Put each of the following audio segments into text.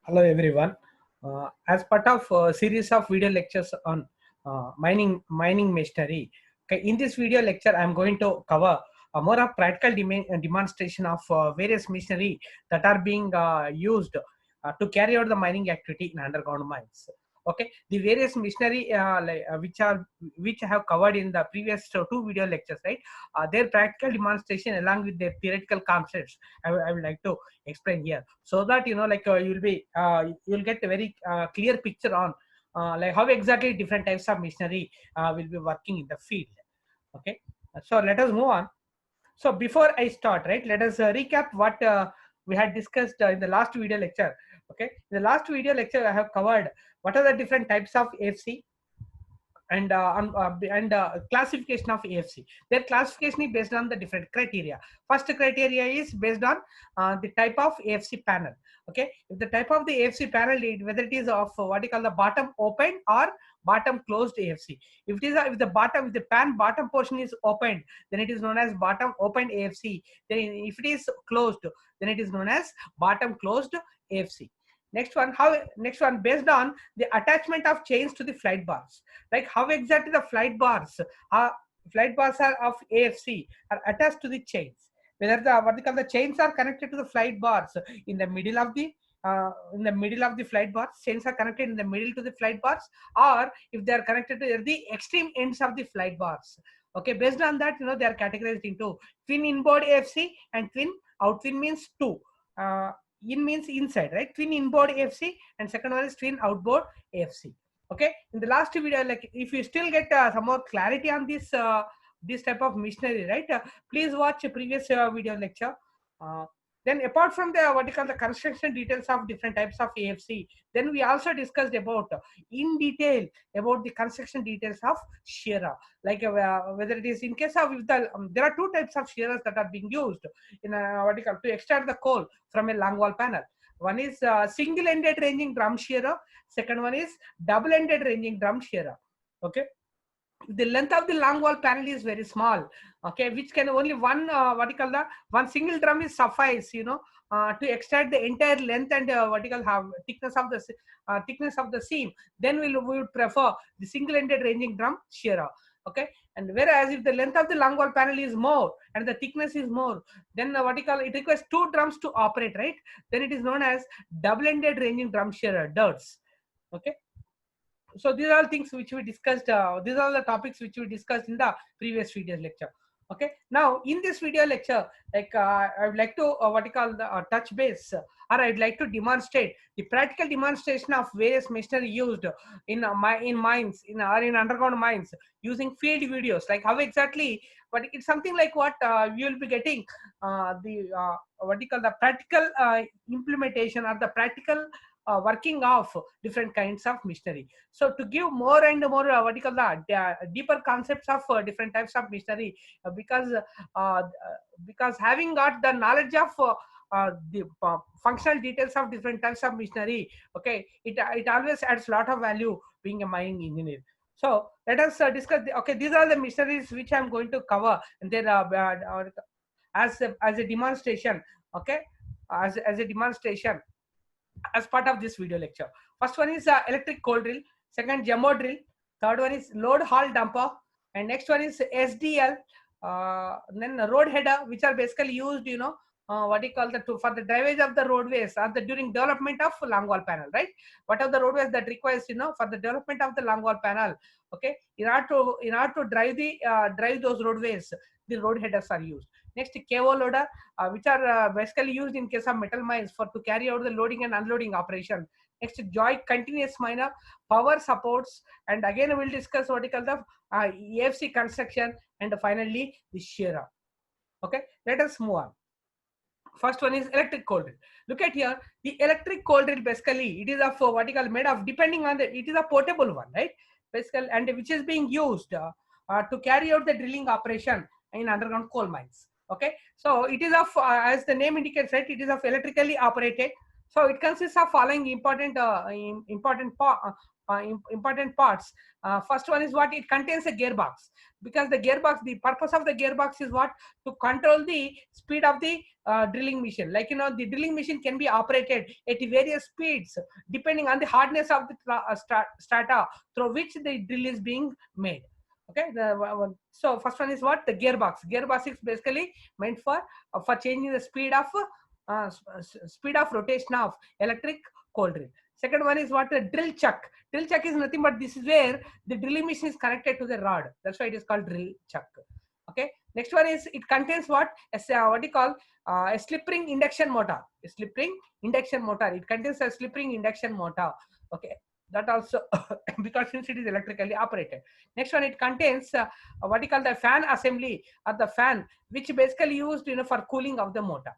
Hello everyone. As part of a series of video lectures on mining machinery, okay, in this video lecture I am going to cover a more of practical demonstration of various machinery that are being used to carry out the mining activity in underground mines. Okay, the various machinery which I have covered in the previous two video lectures, right? Their practical demonstration along with their theoretical concepts I would like to explain here, so that you'll get a very clear picture on like how exactly different types of machinery will be working in the field. Okay, so let us move on. So before I start, right, let us recap what we had discussed in the last video lecture. Okay, in the last video lecture I have covered what are the different types of AFC and classification of AFC. Their classification is based on the different criteria. First criteria is based on the type of AFC panel. Okay, if the type of the AFC panel, whether it is of what you call the bottom open or bottom closed AFC. If it is if the pan bottom portion is opened, then it is known as bottom open AFC. Then if it is closed, then it is known as bottom closed AFC. Next one based on the attachment of chains to the flight bars. Like how exactly the flight bars are of AFC are attached to the chains. Whether the chains are connected to the flight bars in the middle of the flight bars, chains are connected in the middle to the flight bars, or if they are connected to the extreme ends of the flight bars. Okay, based on that, they are categorized into twin inboard AFC and twin out. Twin means two. In means inside, right? Twin inboard AFC, and second one is twin outboard AFC. Okay, in the last video, like if you still get some more clarity on this type of machinery, right, please watch a previous video lecture. Then apart from the what you call the construction details of different types of AFC, then we also discussed about in detail about the construction details of shearer, like whether it is in case of if there are two types of shearers that are being used in what you call to extract the coal from a longwall panel. One is single-ended ranging drum shearer. Second one is double-ended ranging drum shearer. Okay, the length of the longwall panel is very small. Okay, which can only one one single drum is suffice, to extract the entire length and have thickness of the seam. Then we would prefer the single-ended ranging drum shearer. Okay, and whereas if the length of the longwall panel is more and the thickness is more, then it requires two drums to operate, right? Then it is known as double-ended ranging drum shearer, DERDS. Okay, so these are things which we discussed. These are the topics which we discussed in the previous video lecture. Okay, now in this video lecture, like I would like to touch base, or I'd like to demonstrate the practical demonstration of various machinery used in mines, in underground mines, using field videos. Like how exactly, but it's something like what you will be getting the practical implementation or the practical working of different kinds of machinery. So to give more and more deeper concepts of different types of machinery, because having got the knowledge of the functional details of different types of machinery, okay, it always adds a lot of value being a mining engineer. So let us discuss. Okay, these are the machineries which I am going to cover, and then as a demonstration. Okay, as a demonstration as part of this video lecture. First one is electric coal drill, second jumbo drill, third one is load haul dumper, and next one is SDL, then road header, which are basically used, for the drivage of the roadways or during development of longwall panel, right? What are the roadways that requires, for the development of the longwall panel, okay, in order to drive those roadways, the road headers are used. Next, KO loader, which are basically used in case of metal mines to carry out the loading and unloading operation. Next, joy continuous miner, power supports, and again we'll discuss what you call the AFC construction, and finally the shearer. Okay, let us move on. First one is electric coal drill. Look at here, the electric coal drill basically it is of made of, depending on it is a portable one, right? Basically, and which is being used to carry out the drilling operation in underground coal mines. Okay, so it is of as the name indicates, right, it is of electrically operated. So it consists of following important important parts. First one is what it contains a gearbox, because the gearbox, the purpose of the gearbox is what, to control the speed of the drilling machine. Like, the drilling machine can be operated at various speeds depending on the hardness of the strata through which the drill is being made. Okay, so first one is what, the gearbox. Gearbox is basically meant for changing the speed of rotation of electric coal drill. Second one is what, the drill chuck. Drill chuck is nothing but this is where the drilling machine is connected to the rod. That's why it is called drill chuck. Okay. Next one is, it contains what, what you call a slip ring induction motor. A slip ring induction motor. It contains a slip ring induction motor. Okay. That also because since it is electrically operated. Next one, it contains what you call the fan assembly, or the fan, which basically used for cooling of the motor.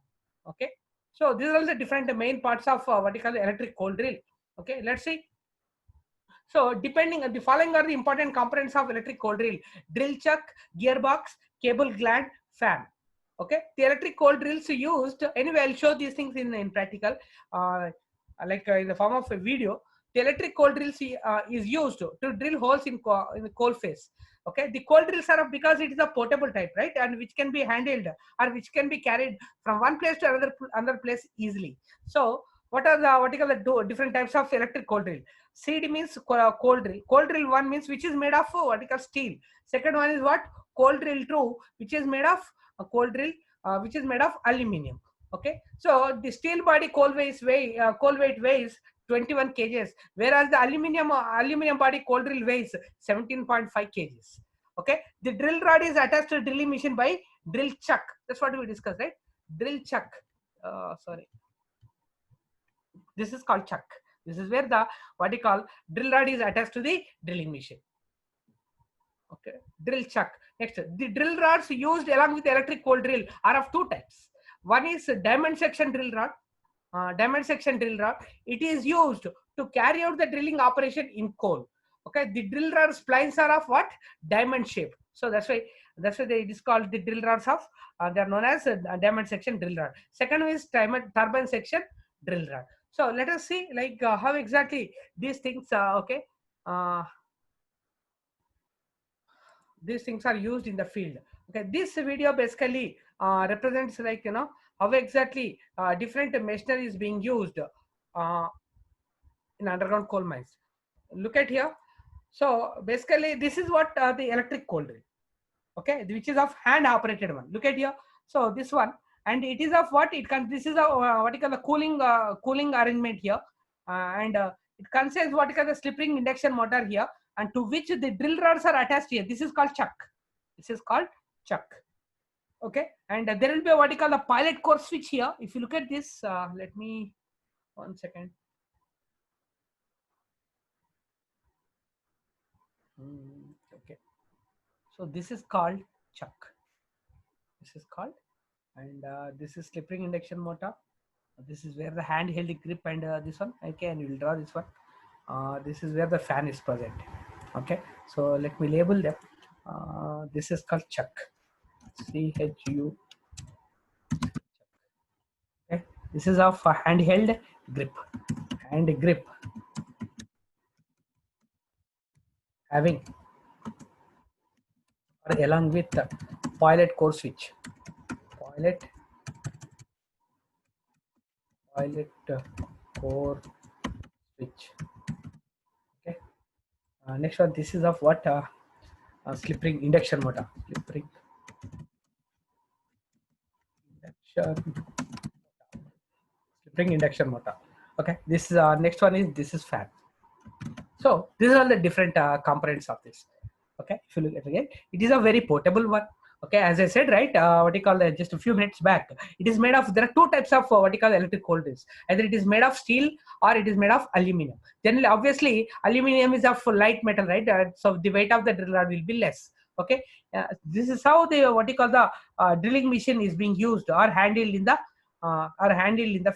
Okay. So these are the different main parts of what you call the electric coal drill. Okay. Let's see. So depending on the following are the important components of electric coal drill: drill chuck, gearbox, cable gland, fan. Okay, the electric coal drills used, anyway, I'll show these things in practical, like in the form of a video. The electric coal drills is used to drill holes in the coal face. Okay, the coal drills are because it is a portable type, right, and which can be handled or which can be carried from one place to another place easily. So what are the different types of electric coal drill? CD means coal drill. Coal drill 1 means which is made of steel. Second one is what? Coal drill 2, which is made of coal drill, which is made of aluminium. Okay, so the steel body coal weight weighs 21 kgs, whereas the aluminium body coal drill weighs 17.5 kgs. Okay, the drill rod is attached to the drilling machine by drill chuck. That's what we discussed, right? Drill chuck. Sorry, this is called chuck. This is where the drill rod is attached to the drilling machine. Okay, drill chuck. Next, the drill rods used along with electric coal drill are of two types. One is diamond section drill rod. Diamond section drill rod. It is used to carry out the drilling operation in coal. Okay, the drill rod splines are of what? Diamond shape. So that's why it is called the drill rods of. They are known as diamond section drill rod. Second is turbine section drill rod. So let us see like how exactly these things. These things are used in the field. Okay, this video basically represents like how exactly different machinery is being used in underground coal mines. Look at here. So basically this is what the electric coal drill, okay, which is of hand operated one. Look at here. So this one, and it is of what it can, this is a what you call the cooling arrangement here, and it contains what you call the slip ring induction motor here, and to which the drill rods are attached here. This is called chuck. This is called chuck. Okay, and there will be a what you call the pilot core switch here. If you look at this, let me 1 second. Okay, so this is called chuck. This is called, and this is slip ring induction motor. This is where the hand held grip, and this one. Okay, and you will draw this one. This is where the fan is present. Okay, so let me label them. This is called chuck. CHU. Okay, this is of handheld grip. Hand grip having or along with the pilot core switch. Pilot core switch. Okay. Next one. This is of what? Slip ring induction motor. Slip ring induction motor. Okay, this is next one is, this is fan. So these are the different components of this. Okay, if you look at it again, it is a very portable one. Okay, as I said, right, what you call just a few minutes back, it is made of, there are two types of what you call electric coal drills. Either it is made of steel or it is made of aluminum. Generally, obviously, aluminum is of light metal, right? So the weight of the drill rod will be less. Okay, this is how the what you call the drilling machine is being used or handled in the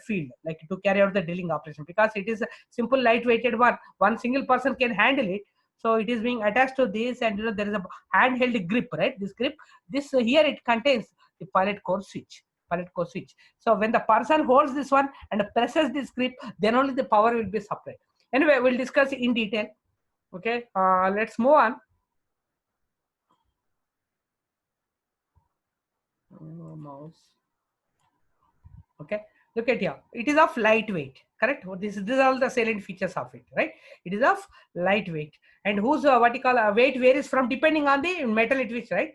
field, like to carry out the drilling operation, because it is a simple lightweighted one. One single person can handle it. So it is being attached to this, and there is a handheld grip, right? This grip, this here it contains the pilot core switch. So when the person holds this one and presses this grip, then only the power will be supplied. Anyway, we'll discuss in detail. Okay, let's move on. Mouse. Okay, look at here. It is of lightweight, correct? These are all the salient features of it, right? It is of lightweight, and whose what you call weight varies from depending on the metal it is, right?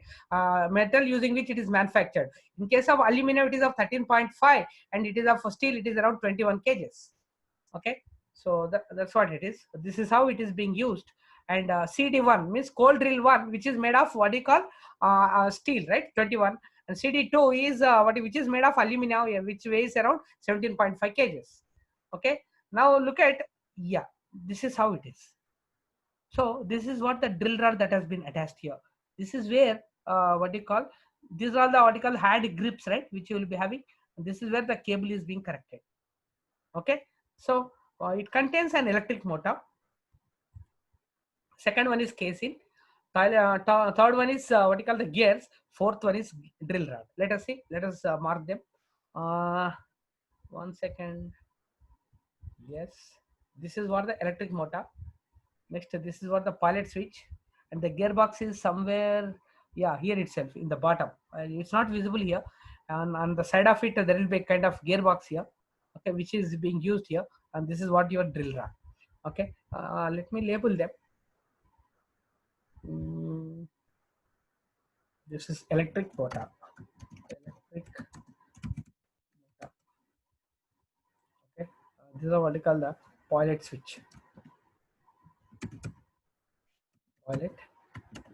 Metal using which it is manufactured. In case of aluminum, it is of 13.5, and it is of steel, it is around 21 kgs. Okay, so that's what it is. This is how it is being used. And CD1 means cold drill 1, which is made of what you call steel, right? 21. And CD2 is which is made of aluminum, which weighs around 17.5 kgs. Okay, now look at, yeah, this is how it is. So this is what the drill rod that has been attached here. This is where what you call, these are the what you call hard grips, right, which you will be having. This is where the cable is being connected. Okay, so it contains an electric motor. Second one is casing. Third one is what you call the gears. Fourth one is drill rod. Let us see. Let us mark them. 1 second. Yes, this is what the electric motor. Next, this is what the pilot switch, and the gearbox is somewhere. Yeah, here itself in the bottom. It's not visible here. And on the side of it, there will be a kind of gearbox here. Okay, which is being used here. And this is what your drill rod. Okay, let me label them. This is electric motor. Electric motor. Okay, this is what we call the pilot switch. Pilot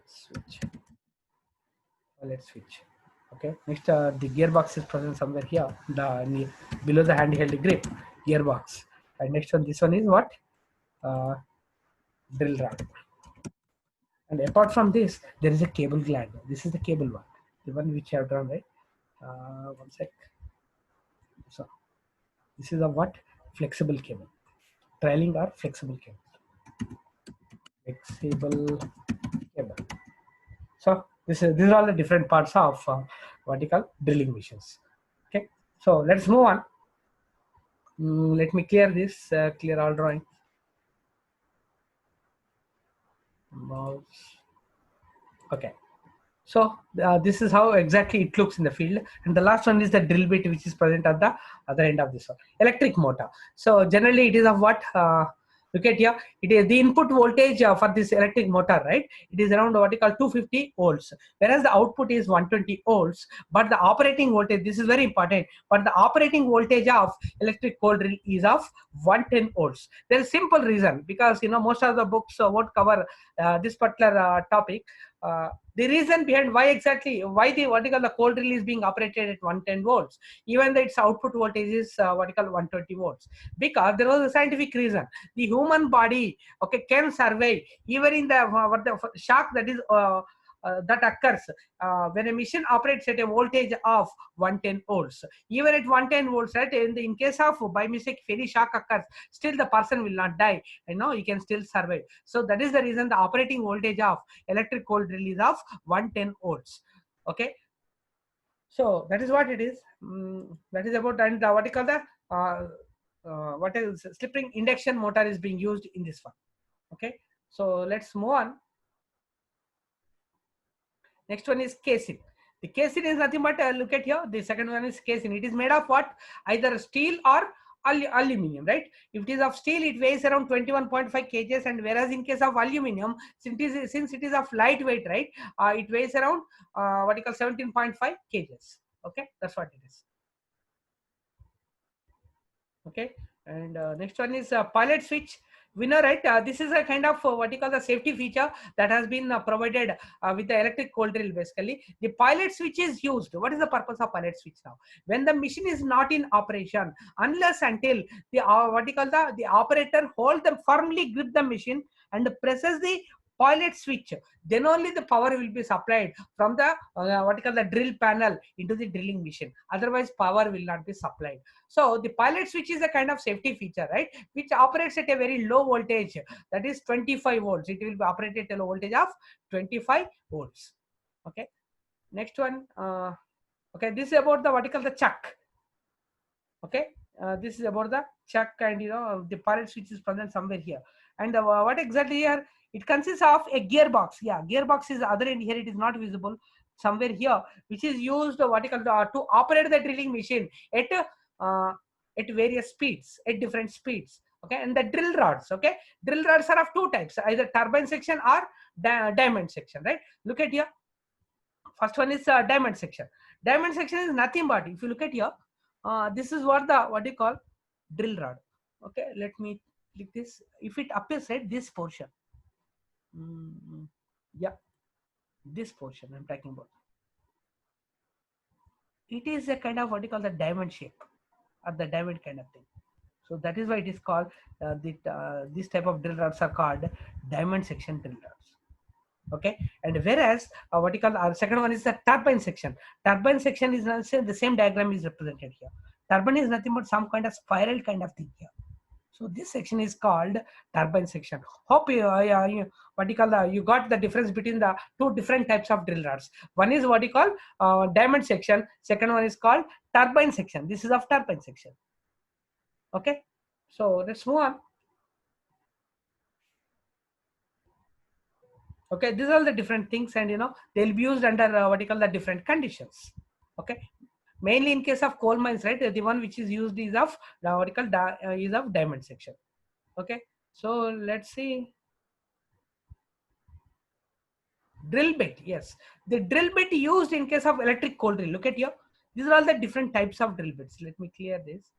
switch. Pilot switch. Okay, next the gearbox is present somewhere here. Below the handheld grip, gearbox. And next one, this one is what? Drill rod. And apart from this, there is a cable gland. This is the cable one, the one which I have drawn, right? 1 sec. So this is a what? Flexible cable. Trailing or flexible cable. Flexible cable. So these are all the different parts of what you call drilling machines. Okay, so let's move on. Let me clear this. Clear all drawing. Mouse. Okay. So this is how exactly it looks in the field. And the last one is the drill bit, which is present at the other end of this one. Electric motor. So generally it is of what? Look at here. It is the input voltage for this electric motor, right? It is around what you call 250 volts, whereas the output is 120 volts. But the operating voltage, this is very important. But the operating voltage of electric cold drill is of 110 volts. There is simple reason, because most of the books won't cover this particular topic. The reason behind why the what you call the cold drill is being operated at 110 volts, even though its output voltage is what you call 120 volts, because there was a scientific reason. The human body, okay, can survive even in the what the shock that is that occurs when a machine operates at a voltage of 110 volts. Even at 110 volts, right, in case of by mistake if any shock occurs, still the person will not die. You can still survive. So that is the reason the operating voltage of electric cold drill is of 110 volts. Okay, so that is what it is. That is about, and what you call the what is slip ring induction motor is being used in this one. Okay, so let's move on. Next one is casing. The casing is nothing but look at here. The second one is casing. It is made of what? Either steel or aluminum, right? If it is of steel, it weighs around 21.5 kgs, and whereas in case of aluminum, since it is of lightweight, right, it weighs around what you call 17.5 kgs. Okay, that's what it is. Okay, and next one is pilot switch. We know, right, this is a kind of what you call the safety feature that has been provided with the electric cold drill. Basically, the pilot switch is used. What is the purpose of pilot switch now? When the machine is not in operation, unless until the what you call the operator hold them firmly, grip the machine and presses the pilot switch, then only the power will be supplied from the what you call the drill panel into the drilling machine. Otherwise, power will not be supplied. So the pilot switch is a kind of safety feature, right, which operates at a very low voltage, that is 25 volts. It will be operated at a low voltage of 25 volts. Okay, next one. Okay, this is about the what you call the chuck. Okay, this is about the chuck, and the pilot switch is present somewhere here. And what exactly here? It consists of a gearbox. Yeah, gearbox is the other end here. It is not visible somewhere here, which is used what you call to operate the drilling machine uh, at various speeds, at different speeds. Okay, and the drill rods. Okay, drill rods are of two types, either turbine section or diamond section. Right? Look at here. First one is diamond section. Diamond section is nothing but, if you look at here, this is what you call drill rod. Okay, let me click this. If it appears at this portion, yeah, this portion I'm talking about. It is a kind of what you call the diamond shape, or the diamond kind of thing. So that is why it is called this type of drill rods are called diamond section drill rods. Okay, and whereas what you call our second one is the turbine section. Turbine section is the same diagram is represented here. Turbine is nothing but some kind of spiral kind of thing here. So this section is called turbine section. Hope what you call you got the difference between the two different types of drill rods. One is what you call diamond section. Second one is called turbine section. This is of turbine section. Okay, so let's move on. Okay, these are the different things, and they'll be used under what you call the different conditions. Okay, mainly in case of coal mines, right? The one which is used is of what you call is of diamond section. Okay, so let's see. Drill bit, yes, the drill bit used in case of electric coal drill. Look at here. These are all the different types of drill bits. Let me clear this.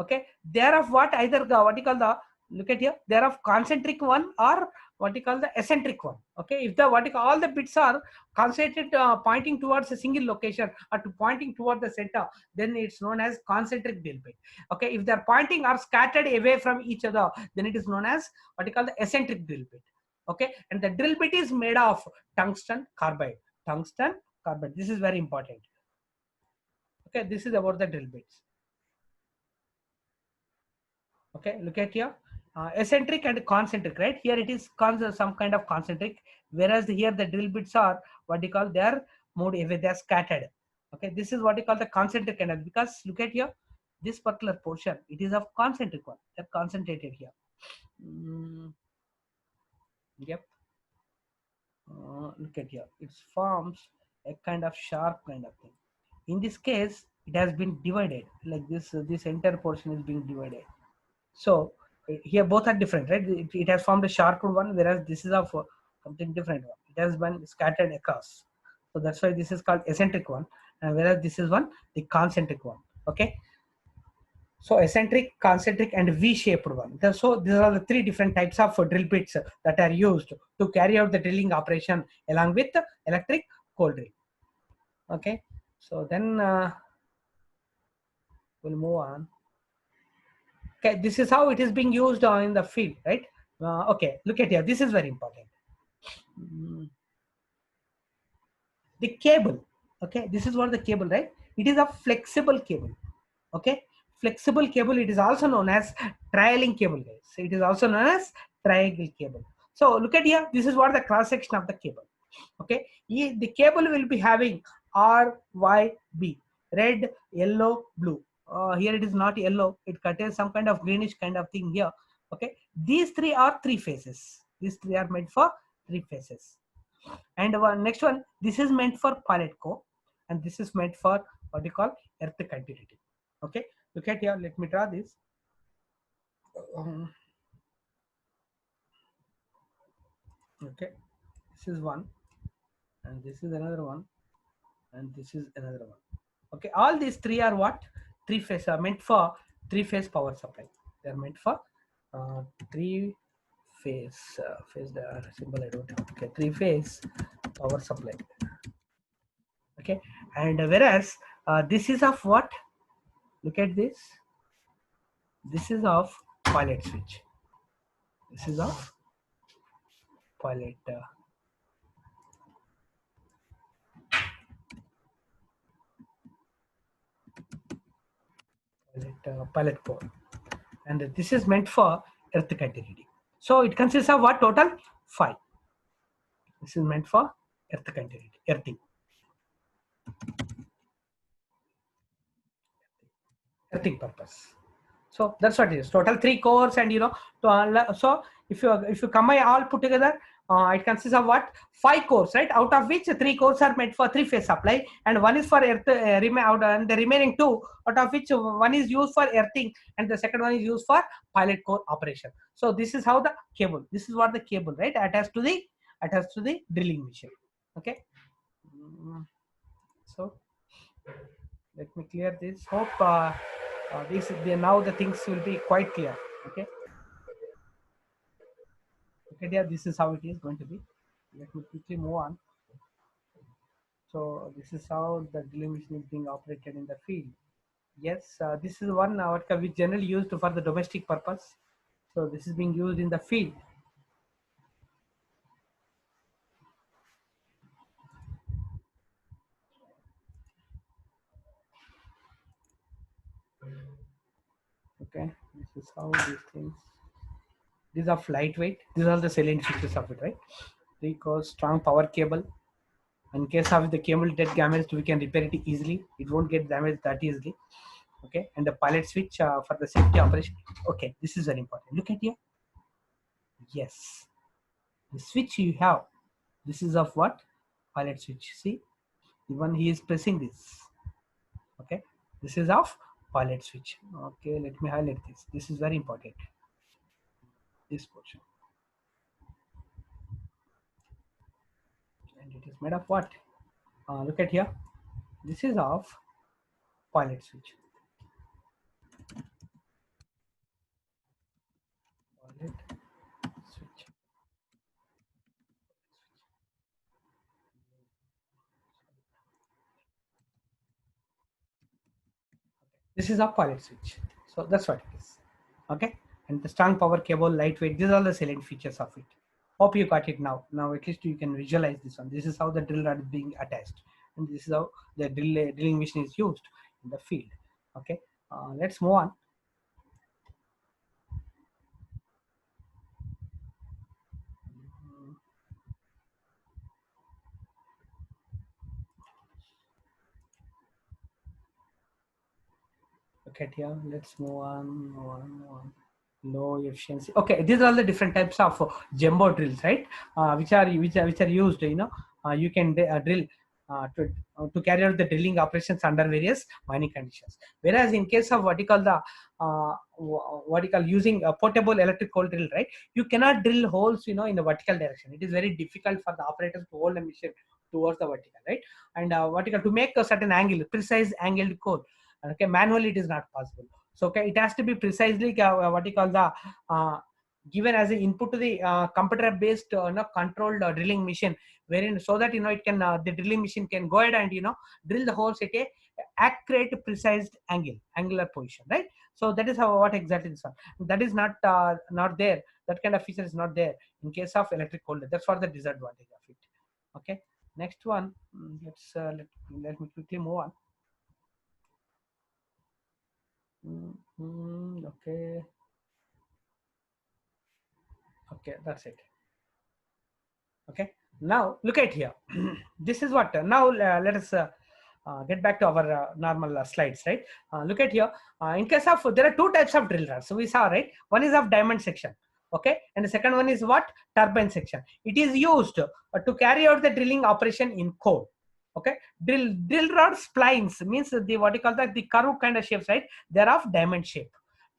Okay, they are of what, either what you call the, look at here, they are of concentric one or what you call the eccentric one. Okay, if the what you call all the bits are concentrated pointing towards a single location or to pointing toward the center, then it's known as concentric drill bit. Okay, if they're pointing or scattered away from each other, then it is known as what you call the eccentric drill bit. Okay, and the drill bit is made of tungsten carbide. Tungsten carbide, this is very important. Okay, this is about the drill bits. Okay, look at here, eccentric and concentric, right? Here it is some kind of concentric, whereas here the drill bits are what you call, they are moved away, they are scattered. Okay, this is what you call the concentric canal, because look at here, this particular portion, it is of concentric one, they're concentrated here. Yep. Look at here, it forms a kind of sharp kind of thing. In this case, it has been divided like this. This entire portion is being divided. So here both are different, right? It has formed a sharp one, whereas this is of something different one. It has been scattered across. So that's why this is called eccentric one, and whereas this is one, the concentric one. Okay. So eccentric, concentric, and V-shaped one. So these are the three different types of drill bits that are used to carry out the drilling operation along with electric coal drill. Okay. So then we'll move on. Okay, this is how it is being used in the field, right? Okay, look at here. This is very important. The cable. Okay, this is what the cable, right? It is a flexible cable. Okay, flexible cable. It is also known as trailing cable, guys. So it is also known as triangle cable. So look at here. This is what the cross section of the cable. Okay, the cable will be having R, Y, B, red, yellow, blue. Here it is not yellow, it contains some kind of greenish kind of thing here. Okay, these three are three phases. These three are meant for three phases. And next one, this is meant for pilot core, and this is meant for what you call earth continuity. Okay, look at here, let me draw this. Okay, this is one, and this is another one, and this is another one. Okay, all these three are what? Three phase are meant for three-phase power supply. They are meant for three-phase phase the symbol I don't have. Okay, three-phase power supply. Okay, and whereas this is of what? Look at this. This is of pilot switch. This is of pilot. Pilot core, and this is meant for earth continuity. So it consists of what? Total 5. This is meant for earth continuity, earthing purpose. So that's what it is. Total 3 cores, and so if you combine all put together, it consists of what? 5 cores, right? Out of which 3 cores are meant for 3-phase supply, and one is for earth, and the remaining 2, out of which one is used for earthing, and the second one is used for pilot core operation. So this is how the cable. This is what the cable, right? Attached to the drilling machine. Okay. So let me clear this. Hope now the things will be quite clear. Okay. Okay, yeah, this is how it is going to be. Let me quickly move on. So this is how the drilling machine is being operated in the field. Yes, this is one which generally used for the domestic purpose. So this is being used in the field. Okay, this is how these things. These are lightweight. These are the salient features of it, right? Because strong power cable. In case of the cable get damaged, we can repair it easily. It won't get damaged that easily. Okay, and the pilot switch for the safety operation. Okay, this is very important. Look at here. Yes, the switch you have. This is of what? Pilot switch. See, even he is pressing this. Okay, this is of pilot switch. Okay, let me highlight this. This is very important. This portion, and it is made of what? Look at here. This is of pilot switch. Pilot switch. This is a pilot switch. So that's what it is. Okay. And the strong power cable, lightweight, these are the salient features of it. Hope you got it now. Now at least you can visualize this one. This is how the drill rod is being attached. And this is how the drilling machine is used in the field. Okay. Let's move on. Okay, here, let's move on. Low efficiency. Okay, these are all the different types of jumbo drills, right? Which are used. You can drill to carry out the drilling operations under various mining conditions. Whereas in case of what you call the using a portable electric coal drill, right? You cannot drill holes, in the vertical direction. It is very difficult for the operators to hold a machine towards the vertical, right? And vertical to make a certain angle, precise angled coal. Okay, manually it is not possible. So okay, it has to be precisely what you call the given as an input to the computer based controlled drilling machine, wherein so that it can the drilling machine can go ahead and drill the holes at a accurate precise angular position, right? So that is how what exactly this one. That is not there. That kind of feature is not there in case of electric coal. That's what the disadvantage of it. Okay, next one. Let me quickly move on. Okay. Okay, that's it. Okay, now look at here. This is what now let us get back to our normal slides, right? Look at here. In case of there are two types of drill rods. So we saw, right? One is of diamond section. Okay, and the second one is what? Turbine section. It is used to carry out the drilling operation in coal. Okay, drill rod splines means the what you call that the curve kind of shapes, right? They're of diamond shape.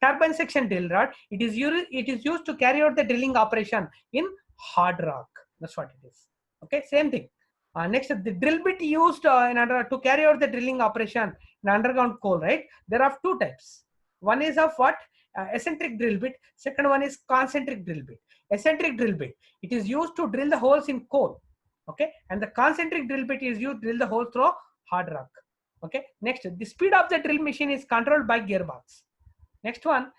Turbine section drill rod, it is used to carry out the drilling operation in hard rock. That's what it is. Okay, same thing. Next, the drill bit used to carry out the drilling operation in underground coal, right? There are two types. One is of what? Eccentric drill bit. Second one is concentric drill bit. Eccentric drill bit, it is used to drill the holes in coal. Okay, and the concentric drill bit is used to drill the hole through hard rock. Okay, next, the speed of the drill machine is controlled by gearbox. Next one,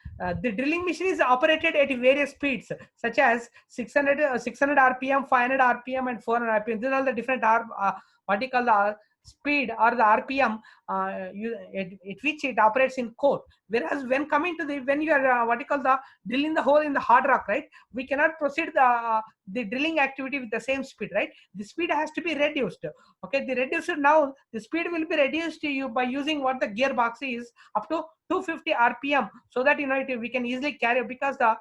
the drilling machine is operated at various speeds, such as 600 RPM, 500 RPM, and 400 RPM. These are all the different what you call the speed or the RPM at which it operates in core. Whereas when coming to the, when you are what you call the drilling the hole in the hard rock, right, we cannot proceed the drilling activity with the same speed, right? The speed has to be reduced. Okay, the reduced, now the speed will be reduced to you by using what the gearbox is up to 250 rpm, so that we can easily carry, because the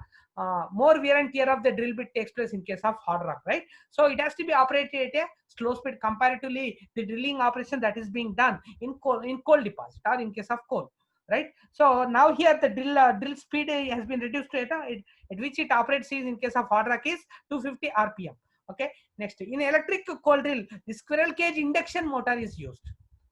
more wear and tear of the drill bit takes place in case of hard rock, right? So it has to be operated at a slow speed comparatively the drilling operation that is being done in coal deposit or in case of coal, right? So now here the drill speed has been reduced to at which it operates is in case of hard rock is 250 rpm. Okay, next, in electric coal drill, the squirrel cage induction motor is used.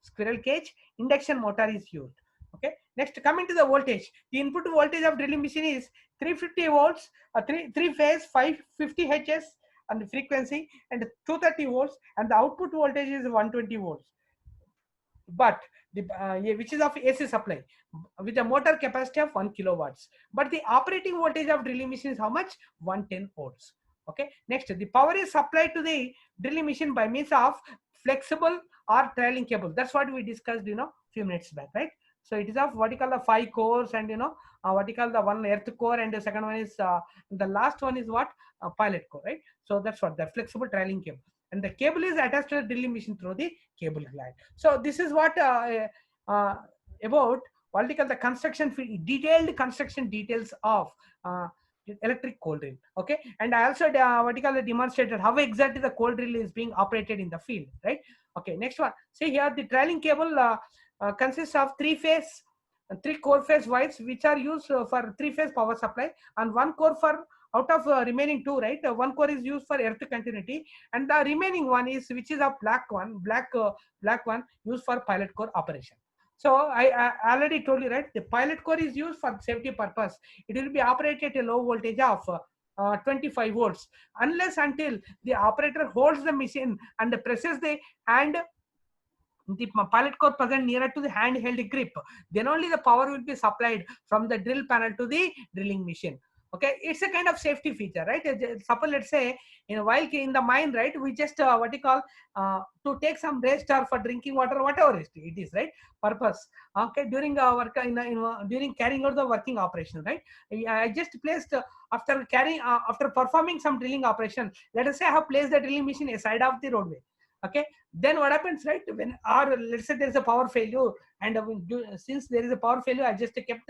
Squirrel cage induction motor is used. Okay, next, coming to the voltage, the input voltage of drilling machine is 350 volts, three phase 550 Hz and the frequency, and 230 volts, and the output voltage is 120 volts. But the which is of AC supply with a motor capacity of 1 kilowatts. But the operating voltage of drilling machine is how much? 110 volts. Okay, next, the power is supplied to the drilling machine by means of flexible or trailing cable. That's what we discussed few minutes back, right? So it is of what you call the 5 cores, and what you call the one earth core, and the second one is the last one is what, pilot core, right? So that's what the flexible trailing cable, and the cable is attached to the drilling machine through the cable gland. So this is what about what we call the construction, detailed construction details of electric coal drill. Okay, and I also what you call demonstrated how exactly the coal drill is being operated in the field, right? Okay, next one. See here, the trailing cable consists of 3 phase, 3 core phase wires, which are used for 3 phase power supply, and 1 core for, out of remaining 2, right? 1 core is used for earth continuity, and the remaining one is, which is a black one used for pilot core operation. So I already told you, right? The pilot core is used for safety purpose. It will be operated at a low voltage of 25 volts, unless until the operator holds the machine and presses the hand, the pilot core present nearer to the handheld grip, then only the power will be supplied from the drill panel to the drilling machine. Okay, it's a kind of safety feature, right? Suppose, let's say, while in the mine, right, we just what you call to take some rest or for drinking water, whatever it is, right, purpose. Okay, during work during carrying out the working operation, right, I just placed after carrying after performing some drilling operation, let us say I have placed the drilling machine aside of the roadway. Okay, then what happens, right, when, or let's say there is a power failure, and since there is a power failure, I just kept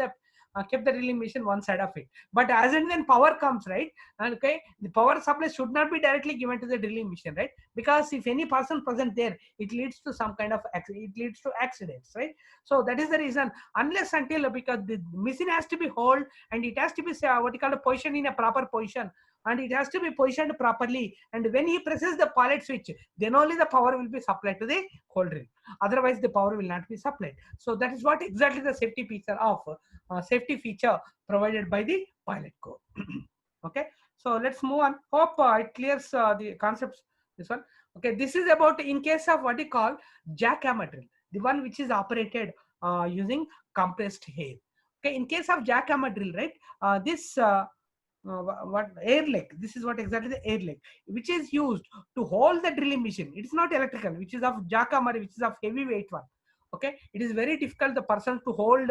the drilling machine one side of it. But as and when power comes, right, okay, the power supply should not be directly given to the drilling machine, right? Because if any person present there, it leads to some kind of accidents, right? So that is the reason, unless until, because the machine has to be held, and it has to be what you call a position in a proper position, and it has to be positioned properly, and when he presses the pilot switch, then only the power will be supplied to the coal drill, otherwise the power will not be supplied. So that is what exactly the safety feature provided by the pilot core. Okay, so let's move on. Hope it clears the concepts, this one. Okay, this is about in case of what you call jackhammer drill, the one which is operated using compressed air. Okay, in case of jackhammer drill, right, this what air leg, this is what exactly the air leg, which is used to hold the drilling machine. It is not electrical, which is of jackhammer, which is of heavyweight one. Okay, it is very difficult the person to hold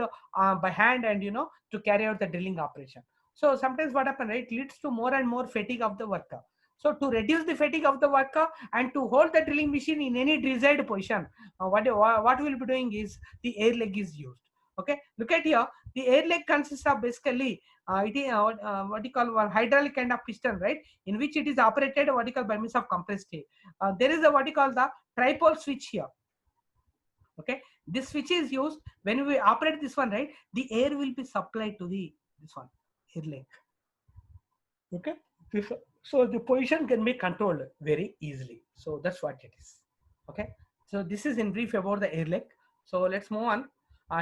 by hand, and to carry out the drilling operation. So sometimes what happens, right, leads to more and more fatigue of the worker. So to reduce the fatigue of the worker and to hold the drilling machine in any desired position, what we will be doing is the air leg is used. Okay, look at here, the air leg consists of basically it is what you call one hydraulic kind of piston, right, in which it is operated what you call by means of compressed air. There is a what you call the tripole switch here. Okay, this switch is used when we operate this one, right, the air will be supplied to the this one air leg. Okay, so the position can be controlled very easily. So that's what it is. Okay, so this is in brief about the air leg. So let's move on.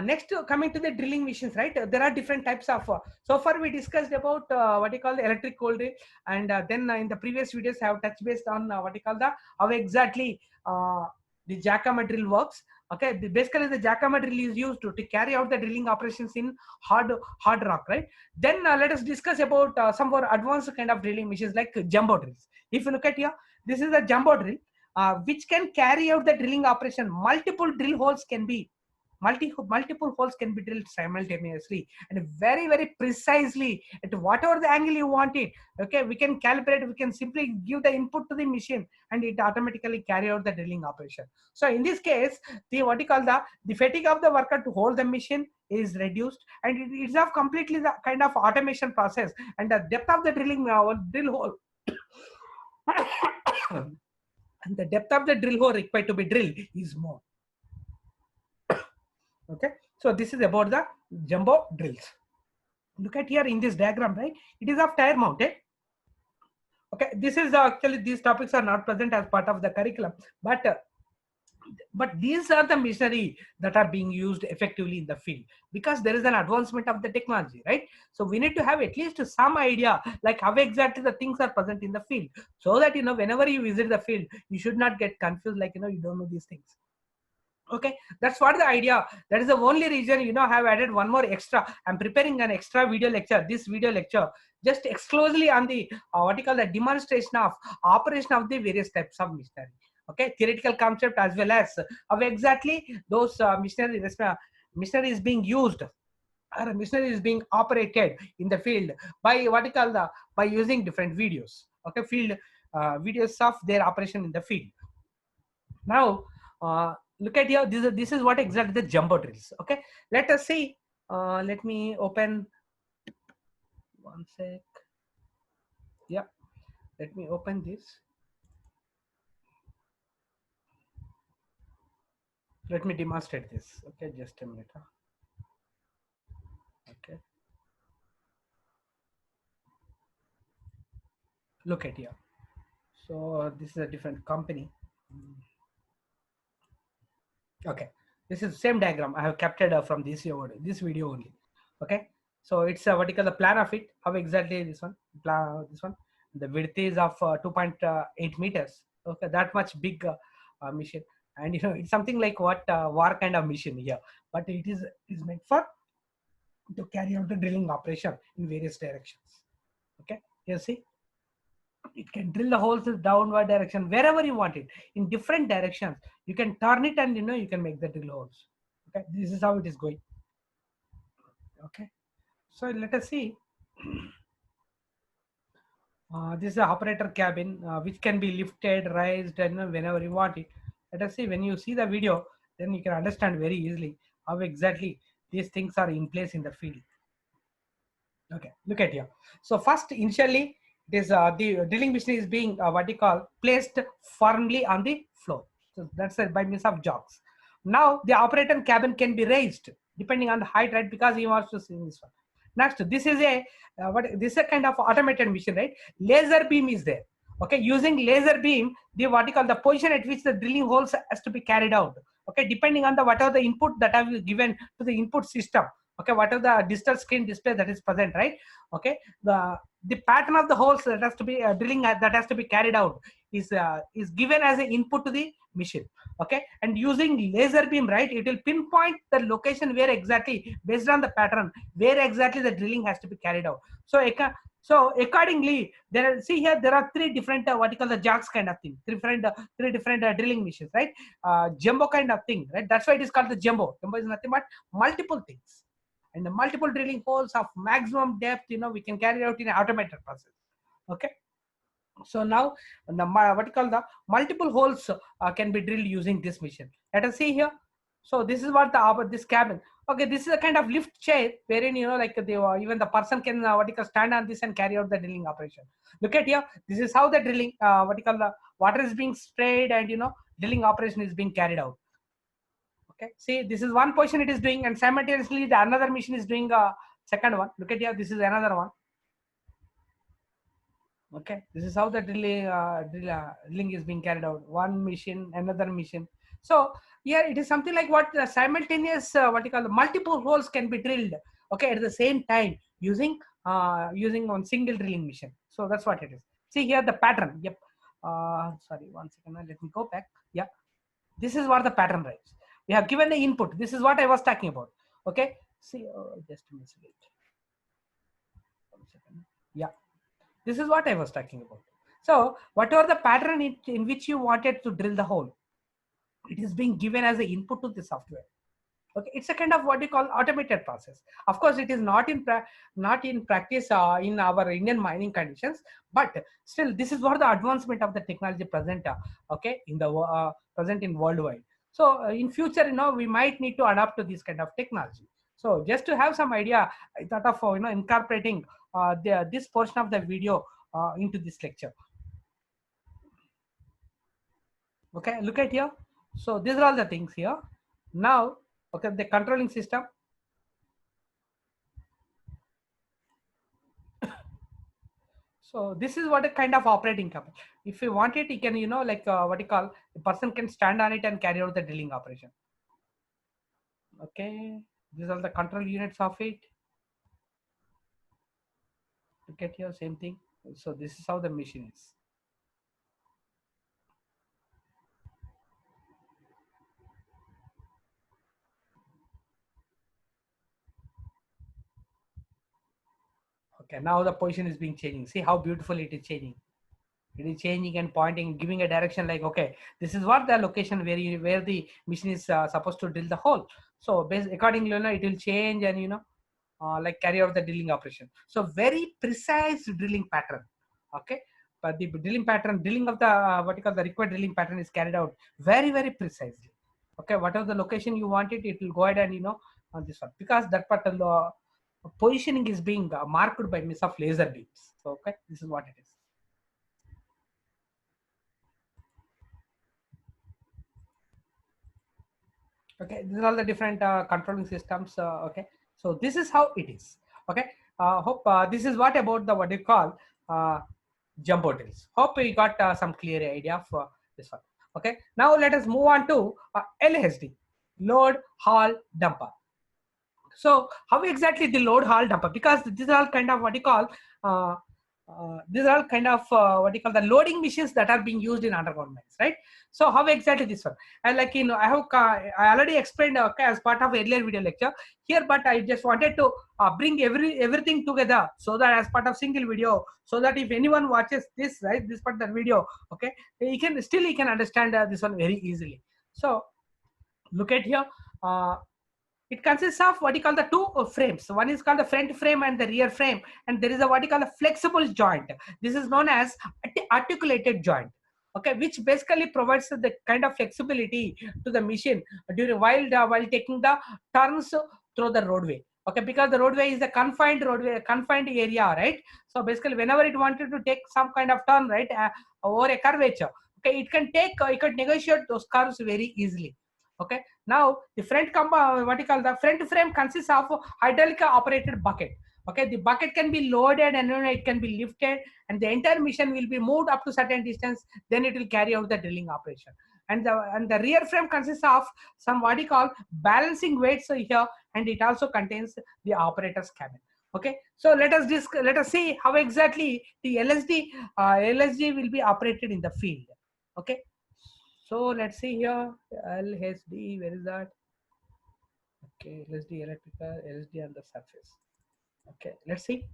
Next, coming to the drilling machines, right? There are different types of. So far, we discussed about what you call the electric coal drill, and then in the previous videos, I have touched based on what you call the how exactly the jackhammer drill works. Okay, basically the jackhammer drill is used to carry out the drilling operations in hard rock, right? Then let us discuss about some more advanced kind of drilling machines like jumbo drills. If you look at here, this is a jumbo drill which can carry out the drilling operation. Multiple drill holes can be multiple holes can be drilled simultaneously and very, very precisely at whatever the angle you want it. Okay, we can calibrate, we can simply give the input to the machine and it automatically carry out the drilling operation. So in this case, the what you call the fatigue of the worker to hold the machine is reduced, and it is of completely the kind of automation process, and the depth of the drill hole and the depth of the drill hole required to be drilled is more. Okay, so this is about the jumbo drills. Look at here in this diagram, right? It is of tire mounted. Okay, this is actually, these topics are not present as part of the curriculum, but these are the machinery that are being used effectively in the field because there is an advancement of the technology, right? So we need to have at least some idea like how exactly the things are present in the field, so that whenever you visit the field, you should not get confused, like you don't know these things. Okay, that's what the idea. That is the only reason I have added one more extra. I'm preparing an extra video lecture, this video lecture just exclusively on the what you call the demonstration of operation of the various types of machinery. Okay, theoretical concept as well as how exactly those machinery is being used, or machinery is being operated in the field by what you call by using different videos. Okay, field videos of their operation in the field. Now look at here, this is what exactly the jumbo drills. Okay, let us see. Let me open one sec. Yeah, let me open this. Let me demonstrate this. Okay, just a minute. Okay, look at here. So this is a different company. Okay, this is the same diagram I have captured from this video only. Okay, so it's what you call the plan of it. How exactly this one? This one. The width is of 2.8 meters. Okay, that much big machine, and it's something like what war kind of machine here, but it is meant for to carry out the drilling operation in various directions. Okay, you see. It can drill the holes in downward direction wherever you want it, in different directions. You can turn it and you can make the drill holes. Okay, this is how it is going. Okay, so let us see. This is the operator cabin, which can be lifted, raised, and whenever you want it. Let us see. When you see the video, then you can understand very easily how exactly these things are in place in the field. Okay, look at here. So first, initially, this the drilling machine is being what you call placed firmly on the floor. So that's by means of jogs. Now the operator cabin can be raised depending on the height, right? Because he wants to see this one. Next, this is a this is a kind of automated machine, right? Laser beam is there. Okay, using laser beam, the what you call the position at which the drilling holes has to be carried out. Okay, depending on the whatever the input that have you given to the input system. Okay, whatever the digital screen display that is present, right? Okay, the pattern of the holes that has to be drilling that has to be carried out is given as an input to the machine. Okay, and using laser beam, right, it will pinpoint the location where exactly, based on the pattern, where exactly the drilling has to be carried out. So accordingly, see here there are three different what you call the jogs kind of thing, three different drilling machines, right? Jumbo kind of thing, right? That's why it is called the jumbo. Jumbo is nothing but multiple things, and the multiple drilling holes of maximum depth, we can carry out in an automated process. Okay, so now the what you call the multiple holes can be drilled using this machine. Let us see here. So this is what this cabin. Okay, this is a kind of lift chair wherein like even the person can what you call stand on this and carry out the drilling operation. Look at here. This is how the drilling what you call the water is being sprayed, and drilling operation is being carried out. Okay, see, this is one position it is doing, and simultaneously the another machine is doing a second one. Look at here, this is another one. Okay, this is how the drilling is being carried out. One machine, another machine. So here it is something like what simultaneous what you call the multiple holes can be drilled. Okay, at the same time using one single drilling machine. So that's what it is. See here the pattern. Yep. Sorry, one second. Let me go back. Yeah, this is what the pattern writes. We have given the input. This is what I was talking about. Okay, see, just a minute. One second. Yeah, this is what I was talking about. So whatever the pattern in which you wanted to drill the hole, it is being given as an input to the software. Okay, it's a kind of what we call automated process. Of course, it is not in not in practice in our Indian mining conditions, but still, this is what the advancement of the technology present. Okay, in the present in worldwide. So in future, we might need to adapt to this kind of technology. So just to have some idea, I thought of incorporating this portion of the video into this lecture. Okay, look at here. So these are all the things here. Now, okay, the controlling system. So this is what a kind of operating capacity. If you want it, you can, like what you call, the person can stand on it and carry out the drilling operation. Okay, these are the control units of it. Look at here, same thing. So this is how the machine is. Okay, now the position is being changing. See how beautiful it is changing. It is changing and pointing, giving a direction like, okay, this is what the location where the machine is supposed to drill the hole. So accordingly, it will change and like carry out the drilling operation. So very precise drilling pattern. Okay, but the drilling of the what you call the required drilling pattern is carried out very precisely. Okay, whatever the location you want it will go ahead and on this one, because that pattern positioning is being marked by means of laser beams. So okay, this is what it is. Okay, these are all the different controlling systems. Okay, so this is how it is. Okay, hope this is what about the what you call jumbo drills. Hope we got some clear idea for this one. Okay, now let us move on to LHD, load haul dumper. So how exactly the load haul dumper? Because these are all kind of what you call these are all kind of what you call the loading machines that are being used in underground mines, right? So how exactly this one? And like I already explained okay as part of earlier video lecture here, but I just wanted to bring everything together so that as part of single video, so that if anyone watches this right this part of the video, okay, he can understand this one very easily. So look at here. It consists of what you call the two frames. One is called the front frame and the rear frame, and there is a what you call a flexible joint. This is known as articulated joint. Okay, which basically provides the kind of flexibility to the machine during while taking the turns through the roadway. Okay, because the roadway is a confined area, right? So basically, whenever it wanted to take some kind of turn, right, over a curvature, okay, it could negotiate those curves very easily. Okay, now the what you call the front frame consists of hydraulic operated bucket. Okay, the bucket can be loaded and it can be lifted, and the entire machine will be moved up to certain distance. Then it will carry out the drilling operation. And the rear frame consists of some what you call balancing weights here, and it also contains the operator's cabin. Okay, so let us see how exactly the LSD will be operated in the field. Okay, so let's see here. LSD, where is that? Okay, LSD electrical, LSD on the surface. Okay, let's see.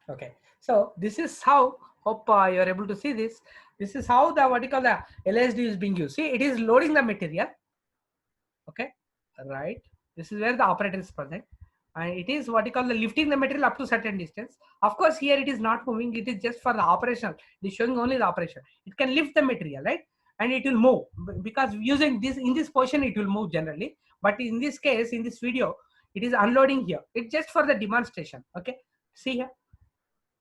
Okay, so this is how, hope you're able to see this. This is how the what you call the LSD is being used. See, it is loading the material. Okay, right. This is where the operator is present. And it is what you call the lifting the material up to certain distance. Of course, here it is not moving. It is just for the operation. It is showing only the operation. It can lift the material, right? And it will move because using this in this position, it will move generally. But in this case, in this video, it is unloading here. It's just for the demonstration. Okay, see here.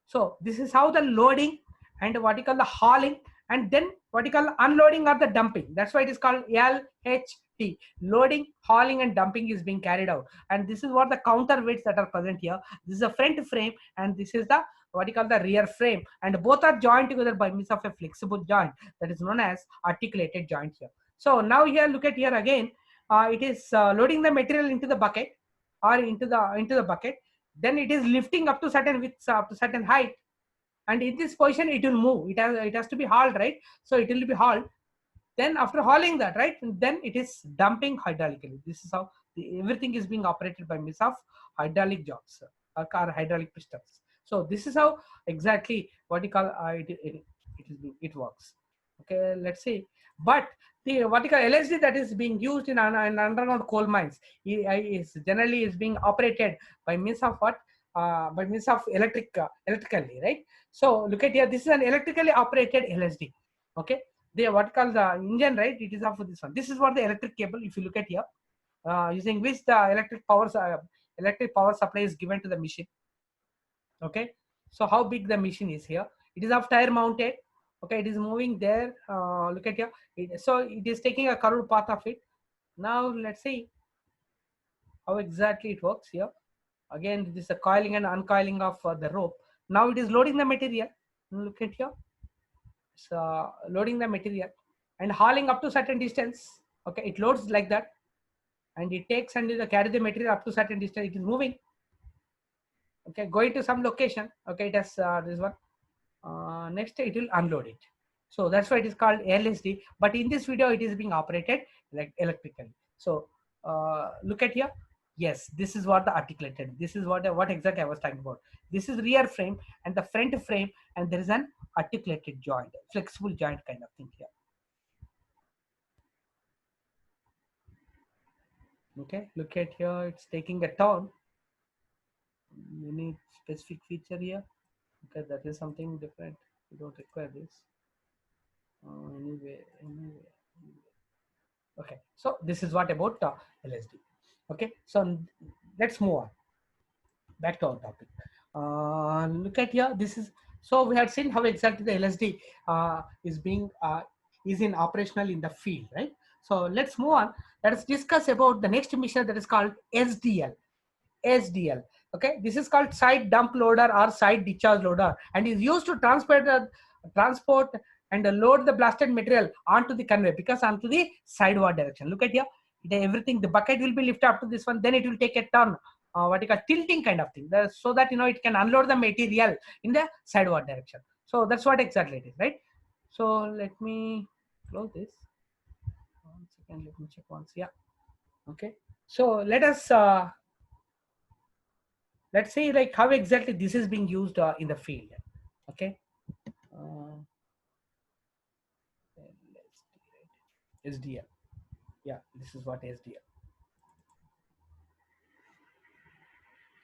So this is how the loading and what you call the hauling, and then what you call unloading or the dumping. That's why it is called LHT. Loading, hauling, and dumping is being carried out. And this is what the counterweights that are present here. This is a front frame, and this is the what you call the rear frame, and both are joined together by means of a flexible joint that is known as articulated joint here. So now here, look at here again. It is loading the material into the bucket or into the bucket. Then it is lifting up to certain width, up to certain height, and in this position it will move. It has to be hauled, right? So it will be hauled. Then after hauling that, right, then it is dumping hydraulically. This is how everything is being operated by means of hydraulic jogs or hydraulic pistons. So this is how exactly what you call it works. Okay, let's see. But the what you call LSD that is being used in underground coal mines is generally is being operated by means of what? By means of electrically, right? So look at here. This is an electrically operated LSD. Okay, they what call the engine, right? It is of this one. This is what the electric cable. If you look at here, using which the electric power supply is given to the machine. Okay, so how big the machine is here? It is of tire mounted. Okay, it is moving there. Look at here. So it is taking a curved path of it. Now let's see how exactly it works here. Again, this is the coiling and uncoiling of the rope. Now it is loading the material. Look at here. It's loading the material and hauling up to certain distance. Okay, it loads like that, and it takes and carry the material up to certain distance. It is moving. Okay, going to some location. Okay, it has this one. Next, it will unload it. So that's why it is called LSD. But in this video, it is being operated like electrically. So look at here. Yes, this is what the articulated. This is what exactly I was talking about. This is rear frame and the front frame, and there is an articulated joint, flexible joint kind of thing here. Okay, look at here. It's taking a turn. Any specific feature here? Okay, that is something different. We don't require this. Anyway. Okay, so this is what about LSD. Okay, so let's move on back to our topic. Look at here. This is so we had seen how exactly the LSD is in operational in the field, right? So let's move on. Let us discuss about the next mission that is called SDL. SDL. Okay, this is called side dump loader or side discharge loader, and is used to transport and load the blasted material onto the conveyor, because onto the sideward direction. Look at here, everything, the bucket will be lifted up to this one, then it will take a turn, what you call tilting kind of thing, so that it can unload the material in the sideward direction. So that's what exactly it is, right? So let me close this. 1 second, let me check once. Yeah. Okay. So let's see like how exactly this is being used in the field. Okay. SDL. Yeah, this is what SDL.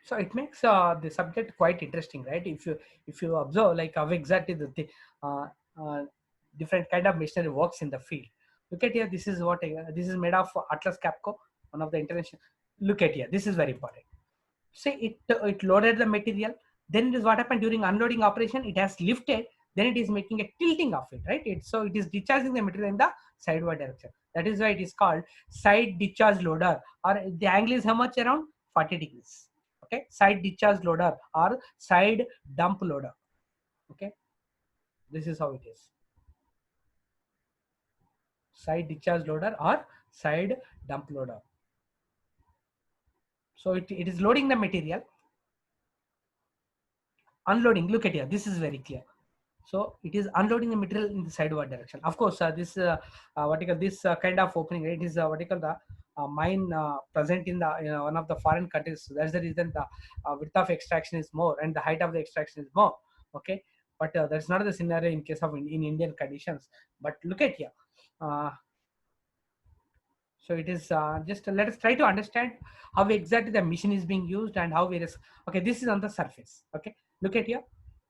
So it makes the subject quite interesting, right? If you observe like how exactly the uh, uh, different kind of machinery works in the field. Look at here. This is what this is made of Atlas Capco, one of the international. Look at here. This is very important. Say it loaded the material. Then it is what happened during unloading operation. It has lifted. Then it is making a tilting of it, right? So it is discharging the material in the sideward direction. That is why it is called side discharge loader, or the angle is how much? Around 40 degrees. Okay, side discharge loader or side dump loader. Okay, this is how it is. Side discharge loader or side dump loader. So it is loading the material, unloading. Look at here. This is very clear. So it is unloading the material in the sideward direction. Of course, this what you call this kind of opening, right? It is what you call the mine present in the one of the foreign countries. So that's the reason the width of extraction is more and the height of the extraction is more. Okay, but that's not the scenario in case of in Indian conditions. But look at here. So it is just let us try to understand how exactly the machine is being used and how it is. Okay, this is on the surface. Okay, look at here.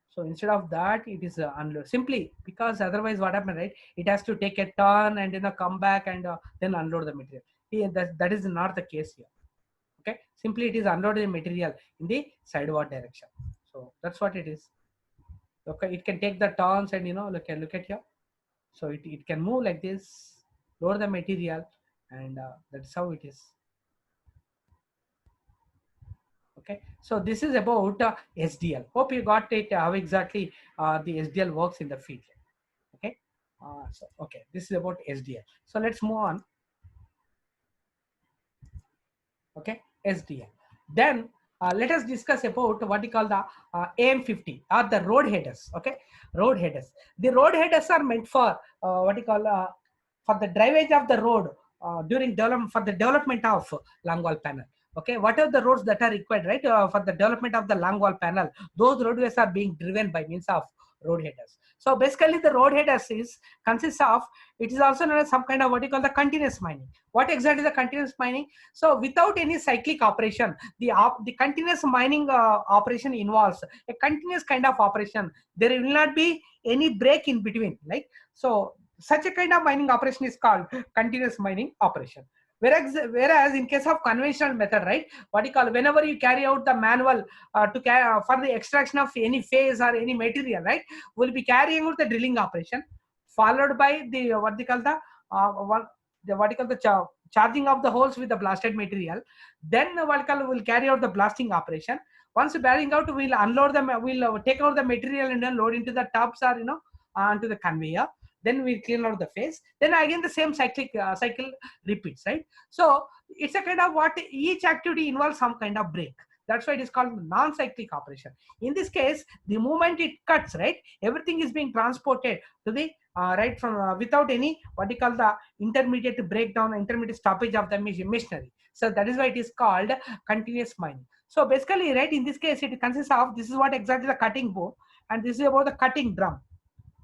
So instead of that, it is unload simply because otherwise what happened, right? It has to take a turn and come back and then unload the material. Here, that is not the case here. Okay, simply it is unloading the material in the sideward direction. So that's what it is. Okay, it can take the turns and look at here. So it can move like this, load the material, and that's how it is. Okay, so this is about SDL. Hope you got it how exactly the SDL works in the field. Okay, so okay, this is about SDL. So let's move on. Okay, SDL. Then let us discuss about what we call the AM50 or the road headers. Okay, road headers. The road headers are meant for what we call for the drivage of the road during development for the development of Longwall panel. Okay, what are the roads that are required, right, for the development of the Longwall panel? Those roadways are being driven by means of road headers. So basically, the road headers consists of, it is also known as some kind of what you call the continuous mining. What exactly the continuous mining? So without any cyclic operation, the continuous mining operation involves a continuous kind of operation. There will not be any break in between. Like, so such a kind of mining operation is called continuous mining operation. Whereas in case of conventional method, right, what you call, whenever you carry out the manual for the extraction of any phase or any material, right, will be carrying out the drilling operation, followed by the what they call the charging of the holes with the blasted material. Then what you call, will carry out the blasting operation. Once bearing out, we'll unload them, we'll take out the material and then load into the tubs or onto the conveyor. Then we clean out the phase. Then again the same cycle repeats, right? So it's a kind of what, each activity involves some kind of break. That's why it is called non-cyclic operation. In this case, the moment it cuts, right, everything is being transported to the right from without any what you call the intermediate breakdown, intermediate stoppage of the machinery. So that is why it is called continuous mining. So basically, right, in this case, it consists of, this is what exactly the cutting boom, and this is about the cutting drum.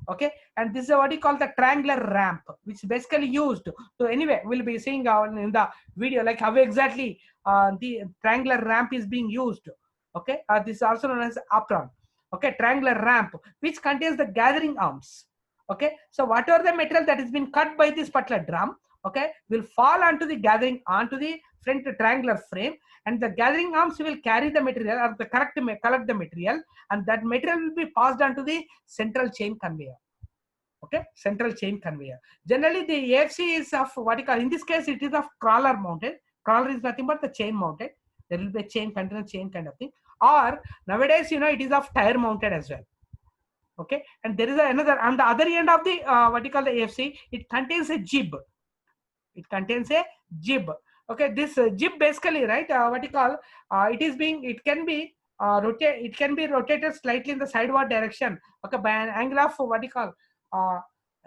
Okay, and this is what you call the triangular ramp, which is basically used to anyway, we'll be seeing in the video like how exactly the triangular ramp is being used. Okay, this is also known as apron. Okay, triangular ramp which contains the gathering arms. Okay, so whatever the material that has been cut by this particular drum, okay, will fall onto the onto the front triangular frame, and the gathering arms will carry the material or the collect the material, and that material will be passed on to the central chain conveyor. Okay, central chain conveyor. Generally, the AFC is of what you call, in this case, it is of crawler mounted. Crawler is nothing but the chain mounted. There will be a chain, continuous chain kind of thing. Or nowadays, it is of tire mounted as well. Okay, and there is another on the other end of the what you call the AFC. It contains a jib. It contains a jib. Okay, this jib basically, right, what you call, it can be it can be rotated slightly in the sideward direction, okay, by an angle of what you call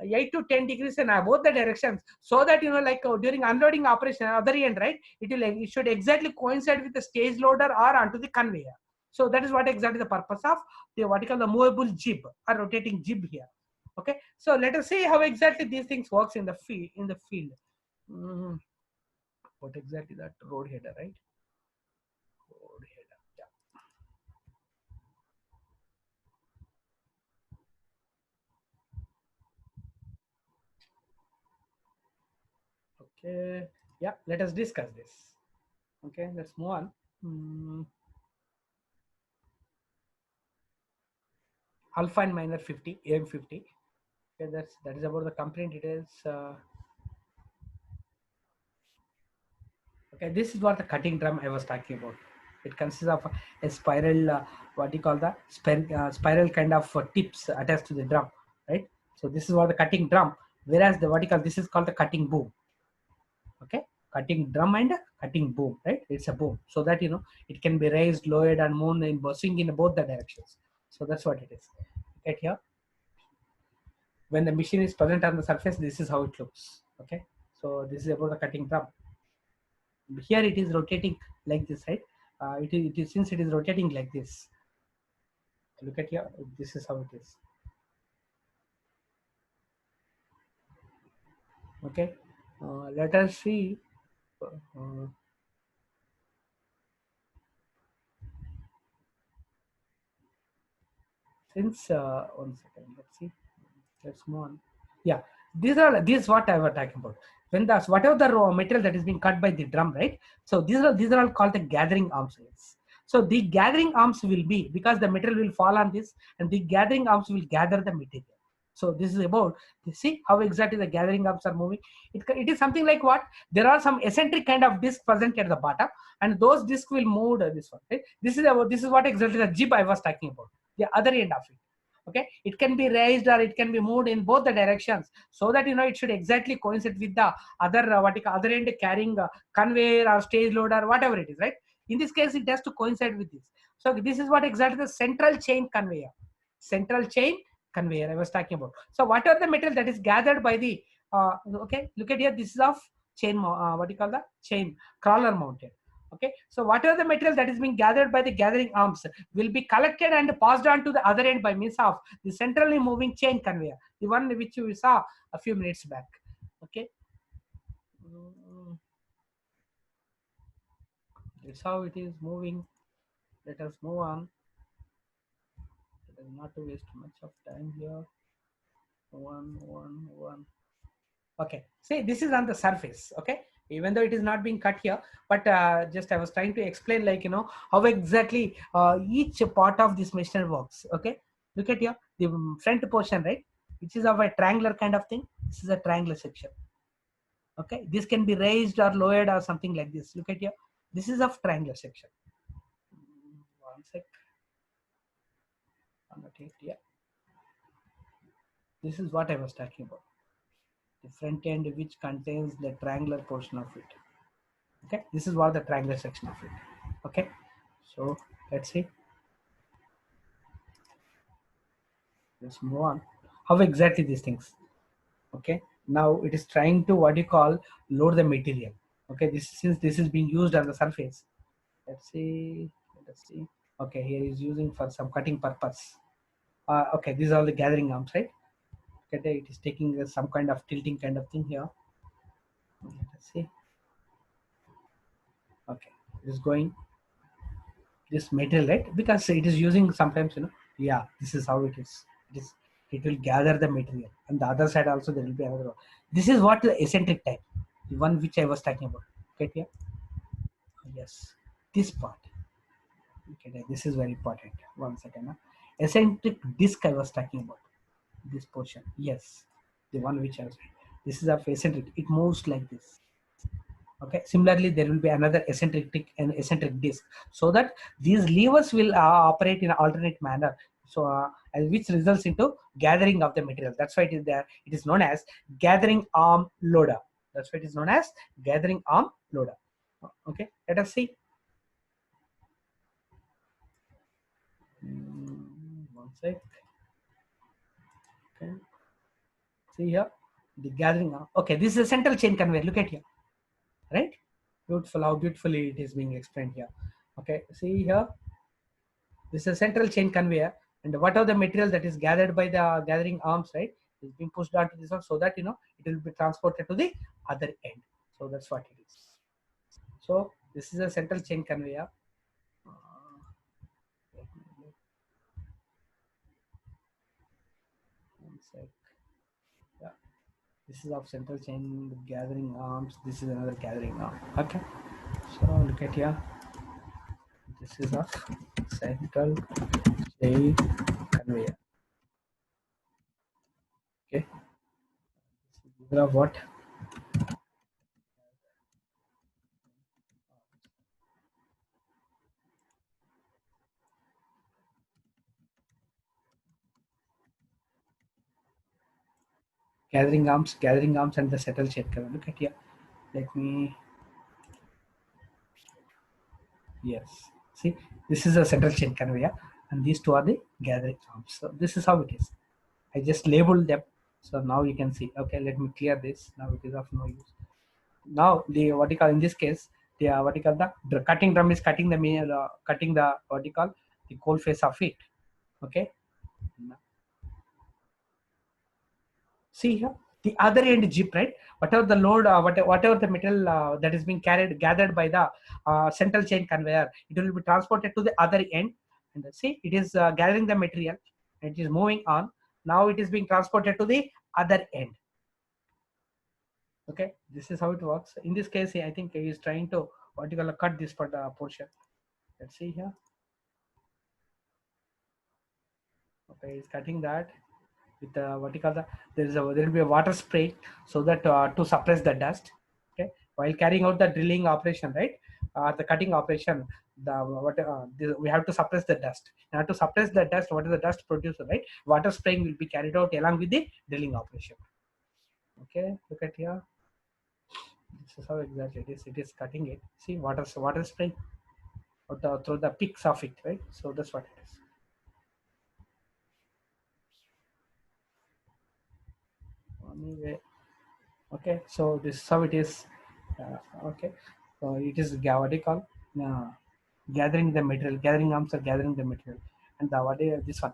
8 to 10 degrees in both the directions, so that like during unloading operation other end, right, it should exactly coincide with the stage loader or onto the conveyor. So that is what exactly the purpose of the what you call the movable jib or rotating jib here. Okay, so let us see how exactly these things works in the field. Mm, what exactly that road header, right? Road header. Yeah. Okay. Yeah. Let us discuss this. Okay. Let's move on. Alpha and Miner 50, AM50. Okay. That is about the company details. Okay. This is what the cutting drum I was talking about. It consists of a spiral, what do you call the spiral kind of tips attached to the drum, right? So this is what the cutting drum. Whereas the what you call, this is called the cutting boom. Okay, cutting drum and cutting boom, right? It's a boom, so that it can be raised, lowered, and moved in swing in both the directions. So that's what it is. Right here, when the machine is present on the surface, this is how it looks. Okay, so this is about the cutting drum. Here it is rotating like this, right? It is since it is rotating like this. Look at here. This is how it is. Okay, let us see. Since 1 second, let's see. Let's move on. Yeah, these what I was talking about. When the whatever the raw material that is being cut by the drum, right? So these are all called the gathering arms. So the gathering arms will be, because the material will fall on this, and the gathering arms will gather the material. So this is about, you see how exactly the gathering arms are moving. It is something like what, there are some eccentric kind of disc present at the bottom, and those discs will move this one. Right? This is what exactly the jib I was talking about. The other end of it. Okay, it can be raised or it can be moved in both the directions, so that it should exactly coincide with the other other end carrying conveyor or stage loader, whatever it is, right? In this case, it has to coincide with this. So this is what exactly the central chain conveyor I was talking about. So what are the material that is gathered by the okay, look at here, this is of chain what you call the chain crawler mounted. Okay, so whatever the material that is being gathered by the gathering arms will be collected and passed on to the other end by means of the centrally moving chain conveyor, the one which we saw a few minutes back. Okay, that's how it is moving. Let us move on. Let us not to waste much of time here. One. Okay, see, this is on the surface. Okay, even though it is not being cut here, but just I was trying to explain, like, how exactly each part of this machinery works. Okay, look at here, the front portion, right, which is of a triangular kind of thing. This is a triangular section. Okay, this can be raised or lowered or something like this. Look at here, this is of triangular section. One sec. Yeah, this is what I was talking about, the front end which contains the triangular portion of it. Okay, this is what the triangular section of it. Okay, so let's see, let's move on. How exactly these things? Okay, now it is trying to, what you call, load the material. Okay, this, since this is being used on the surface, let's see. Okay, here is using for some cutting purpose. Okay, these are the gathering arms, right? Okay, it is taking some kind of tilting kind of thing here. Let's see. Okay, it is going this material, right, because it is using sometimes, yeah, this is how it is. It will gather the material, and the other side also there will be another one. This is what the eccentric type, the one which I was talking about. Okay, here, yes, this part. Okay, this is very important. One second, eccentric disc I was talking about, this portion, yes, the one which I was, this is of eccentric, it moves like this. Okay, similarly there will be another eccentric and eccentric disc, so that these levers will operate in an alternate manner, so which results into gathering of the material. That's why it is there, it is known as gathering arm loader. That's why it is known as gathering arm loader. Okay, let us see. One sec. Okay, see here, the gathering arm. Okay, this is a central chain conveyor, look at here, right? Beautiful, how beautifully it is being explained here. Okay, see here, this is a central chain conveyor, and whatever the material that is gathered by the gathering arms, right, is being pushed onto this one, so that it will be transported to the other end. So that's what it is. So this is a central chain conveyor. One sec. Yeah, this is of central chain gathering arms. This is another gathering arm. Okay. So look at here. This is of central chain conveyor. Okay. These are what? Gathering arms, and the central chain conveyor. Look at here. Let me. Yes. See, this is a central chain conveyor, and these two are the gathering arms. So this is how it is. I just labeled them. So now you can see. Okay, let me clear this. Now it is of no use. Now the, what you call, in this case, the what you call, the cutting drum is cutting the cutting the, what you call, the coal face of it. Okay. See here, the other end jip, right? Whatever the load, whatever the metal that is being gathered by the central chain conveyor, it will be transported to the other end. And see, it is gathering the material. It is moving on. Now it is being transported to the other end. Okay, this is how it works. In this case, I think he is trying to, what you call, cut this portion. Let's see here. Okay, he's cutting that with what you call, there will be a water spray, so that to suppress the dust. Okay, while carrying out the drilling operation, right, the cutting operation, we have to suppress the dust. Now to suppress the dust, what is the dust producer, right? Water spraying will be carried out along with the drilling operation. Okay, look at here. This is how exactly it is. It is cutting it. See, water spraying through the peaks of it, right? So that's what it is. Anyway, okay, so this is how it is. Okay, so it is, what do you call, gathering the material. Gathering arms are gathering the material, and this one,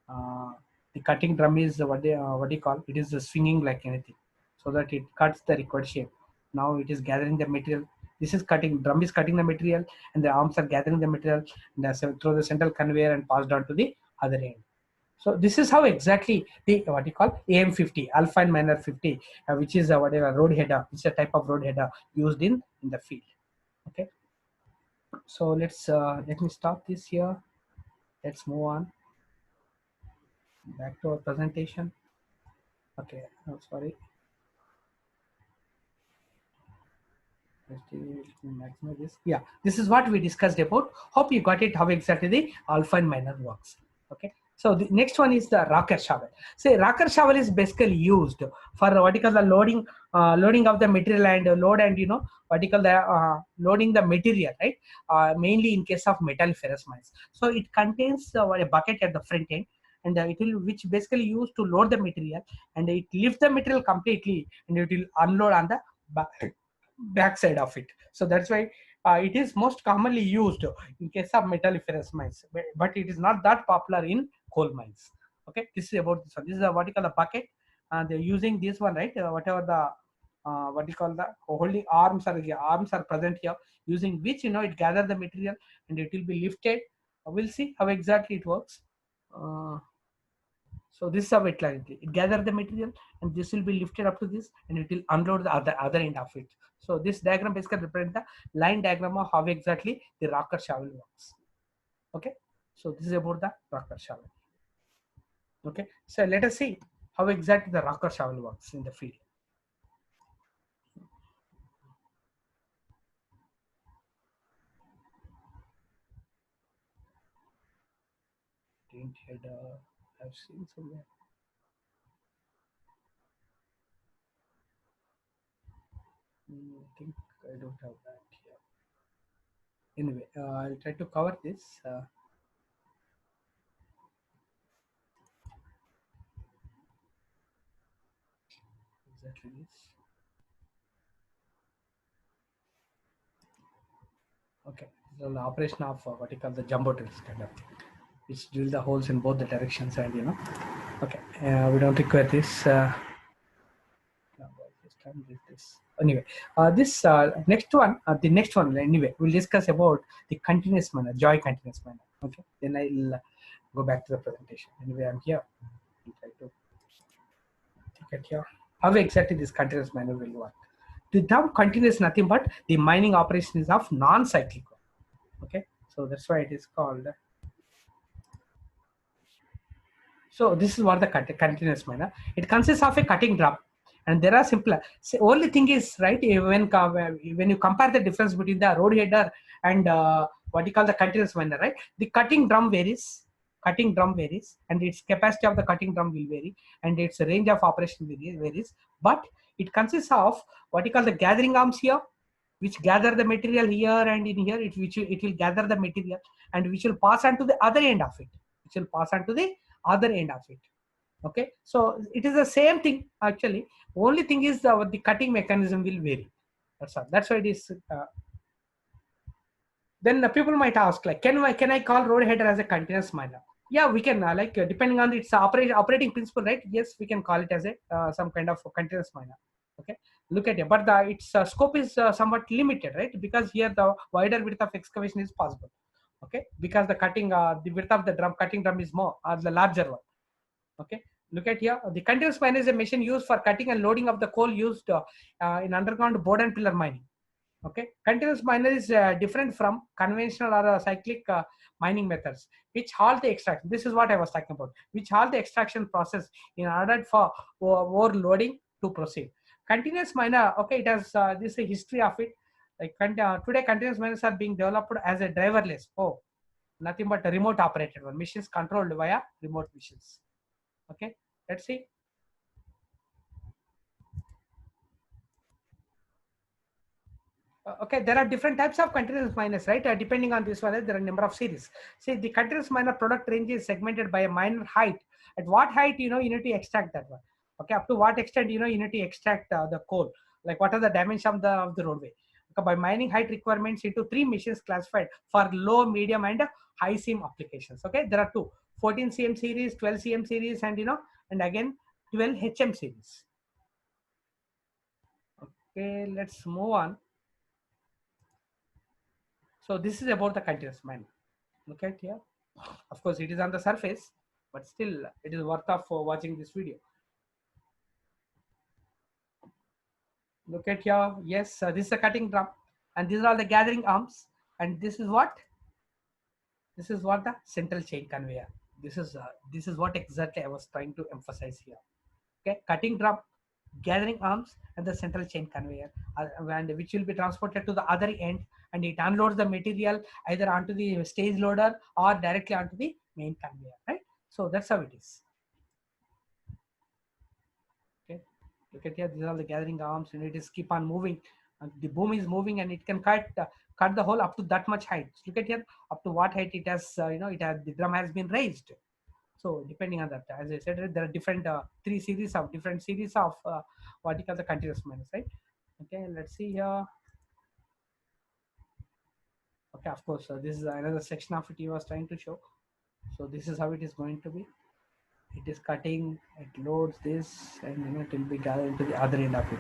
uh, the cutting drum is what do you call? It is swinging like anything, so that it cuts the required shape. Now it is gathering the material. This is cutting. Drum is cutting the material, and the arms are gathering the material, and through the central conveyor and passed on to the other end. So this is how exactly the what you call AM50 alpha and minor 50, which is whatever road header. It's a type of road header used in the field. Okay. So let me stop this here. Let's move on back to our presentation. Okay. Oh, sorry. Maximize this. Yeah, this is what we discussed about. Hope you got it. How exactly the alpha and minor works. Okay. So the next one is the rocker shovel. Say rocker shovel is basically used for what you call the loading of the material and load and what you call the loading the material, right? Mainly in case of metal ferrous mines. So it contains a bucket at the front end, and it will which basically used to load the material, and it lifts the material completely, and it will unload on the backside of it. So that's why it is most commonly used in case of metalliferous mines, but it is not that popular in coal mines. Okay, this is about this one. This is a what you call a bucket. They're using this one, right? Whatever the what you call the holding arms are present here, using which it gather the material and it will be lifted. We'll see how exactly it works. So this is how it gather the material, and this will be lifted up to this, and it will unload the other end of it. So this diagram basically represents the line diagram of how exactly the rocker shovel works. Okay, so this is about the rocker shovel. Okay, so let us see how exactly the rocker shovel works in the field. Didn't had I've seen somewhere. I think I don't have that here. Anyway, I'll try to cover this. Exactly this. Okay, so the operation of what you call the jumbo drills kind of thing, which drill the holes in both the directions, and okay, we don't require this. Anyway, this the next one anyway, we'll discuss about the continuous manner, joy continuous manner. Okay, then I'll go back to the presentation. Anyway, I'm here. I'll try to take it here. How exactly this continuous manner will work? The term continuous is nothing but the mining operation is of non-cyclical. Okay, so that's why it is called. So this is what the continuous miner. It consists of a cutting drum, and there are simpler. So only thing is right when you compare the difference between the road header and what you call the continuous miner, right? The cutting drum varies. Cutting drum varies, and its capacity of the cutting drum will vary, and its range of operation varies. But it consists of what you call the gathering arms here, which gather the material here, and in here it will gather the material, and which will pass on to the other end of it. Which will pass on to the other end of it. Okay, so it is the same thing actually. Only thing is the cutting mechanism will vary. That's all. That's why it is. Then the people might ask, like, can I call road header as a continuous miner? Yeah, we can. Depending on its operating principle, right? Yes, we can call it as a some kind of continuous miner. Okay, look at it, but its scope is somewhat limited, right? Because here the wider width of excavation is possible. Okay, because the width of the cutting drum is more, or the larger one. Okay, look at here. The continuous miner is a machine used for cutting and loading of the coal used in underground board and pillar mining. Okay, continuous miner is different from conventional or cyclic mining methods, which halt the extraction. This is what I was talking about, which halt the extraction process in order for overloading to proceed. Continuous miner, okay, it has this is a history of it. Like today, continuous miners are being developed as a driverless. Oh, nothing but a remote operated one. Machines controlled via remote machines. Okay, let's see. Okay, there are different types of continuous miners, right? Depending on this one, there are a number of series. See, the continuous miner product range is segmented by a miner height. At what height, you need to extract that one. Okay, up to what extent, you need to extract the coal. Like what are the dimensions of the roadway. by mining height requirements into 3 machines classified for low, medium, and high seam applications. Okay, there are two: 14 cm series, 12 cm series, and and again 12 HM series. Okay, let's move on. So this is about the continuous mining. Look at here. Of course, it is on the surface, but still it is worth of watching this video. Look at here. Yes, this is a cutting drum, and these are all the gathering arms. And this is what? This is what the central chain conveyor. This is what exactly I was trying to emphasize here. Okay, cutting drum, gathering arms, and the central chain conveyor, and which will be transported to the other end, and it unloads the material either onto the stage loader or directly onto the main conveyor. Right. So that's how it is. Okay, look at here. These are the gathering arms, and it is keep on moving. And the boom is moving, and it can cut the hole up to that much height. Look at here, up to what height it has. It has, the drum has been raised. So depending on that, as I said, there are different different series of what you call the continuous miners, right? Okay, let's see here. Okay, of course, this is another section of it he was trying to show. So this is how it is going to be. It is cutting, it loads this, and it will be gathered into the other end of it.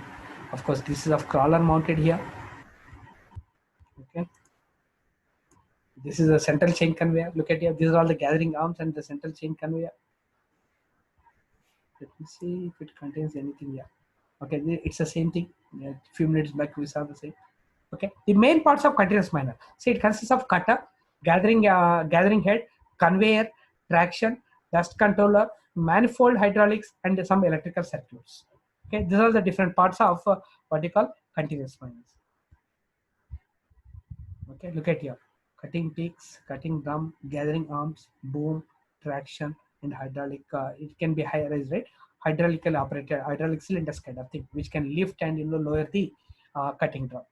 Of course, this is of crawler mounted here. Okay, this is a central chain conveyor. Look at here, these are all the gathering arms and the central chain conveyor. Let me see if it contains anything here. Okay, it's the same thing. Yeah, a few minutes back we saw the same. Okay, the main parts of continuous miner. See, it consists of cutter, gathering head, conveyor, traction, dust controller, manifold hydraulics, and some electrical circuits. Okay, these are the different parts of what you call continuous miners. Okay, look at here: cutting peaks, cutting drum, gathering arms, boom, traction, and hydraulic. It can be high rise, right? Hydraulically operated, hydraulic cylinders kind of thing, which can lift and lower the cutting drum.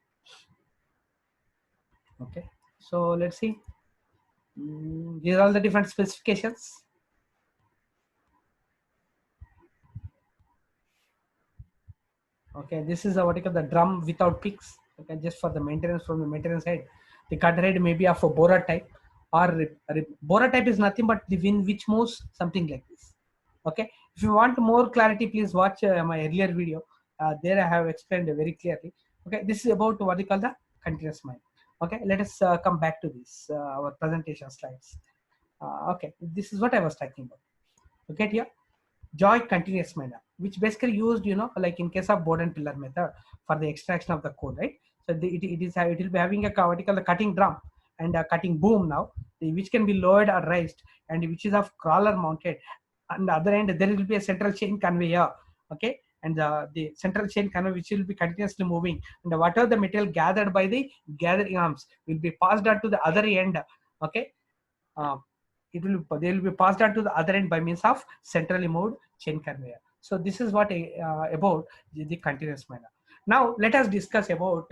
Okay, so let's see. These are all the different specifications. Okay, this is what you call the drum without peaks. Okay, just for the maintenance from the maintenance head. The cutter head may be of a borer type, or borer type is nothing but the wind which moves something like this. Okay, if you want more clarity, please watch my earlier video. There I have explained very clearly. Okay, this is about what you call the continuous mine. Okay, let us come back to this our presentation slides. Okay, this is what I was talking about. Okay, here joy continuous miner, which basically used, like in case of board and pillar method for the extraction of the coal, right? So it will be having a what you call the cutting drum and a cutting boom now, which can be lowered or raised, and which is of crawler mounted. On the other end, there will be a central chain conveyor. Okay, and the central chain conveyor which will be continuously moving, and whatever the material gathered by the gathering arms will be passed on to the other end. Okay, uh, they will be passed on to the other end by means of centrally moved chain conveyor. So this is what about the continuous miner. Now let us discuss about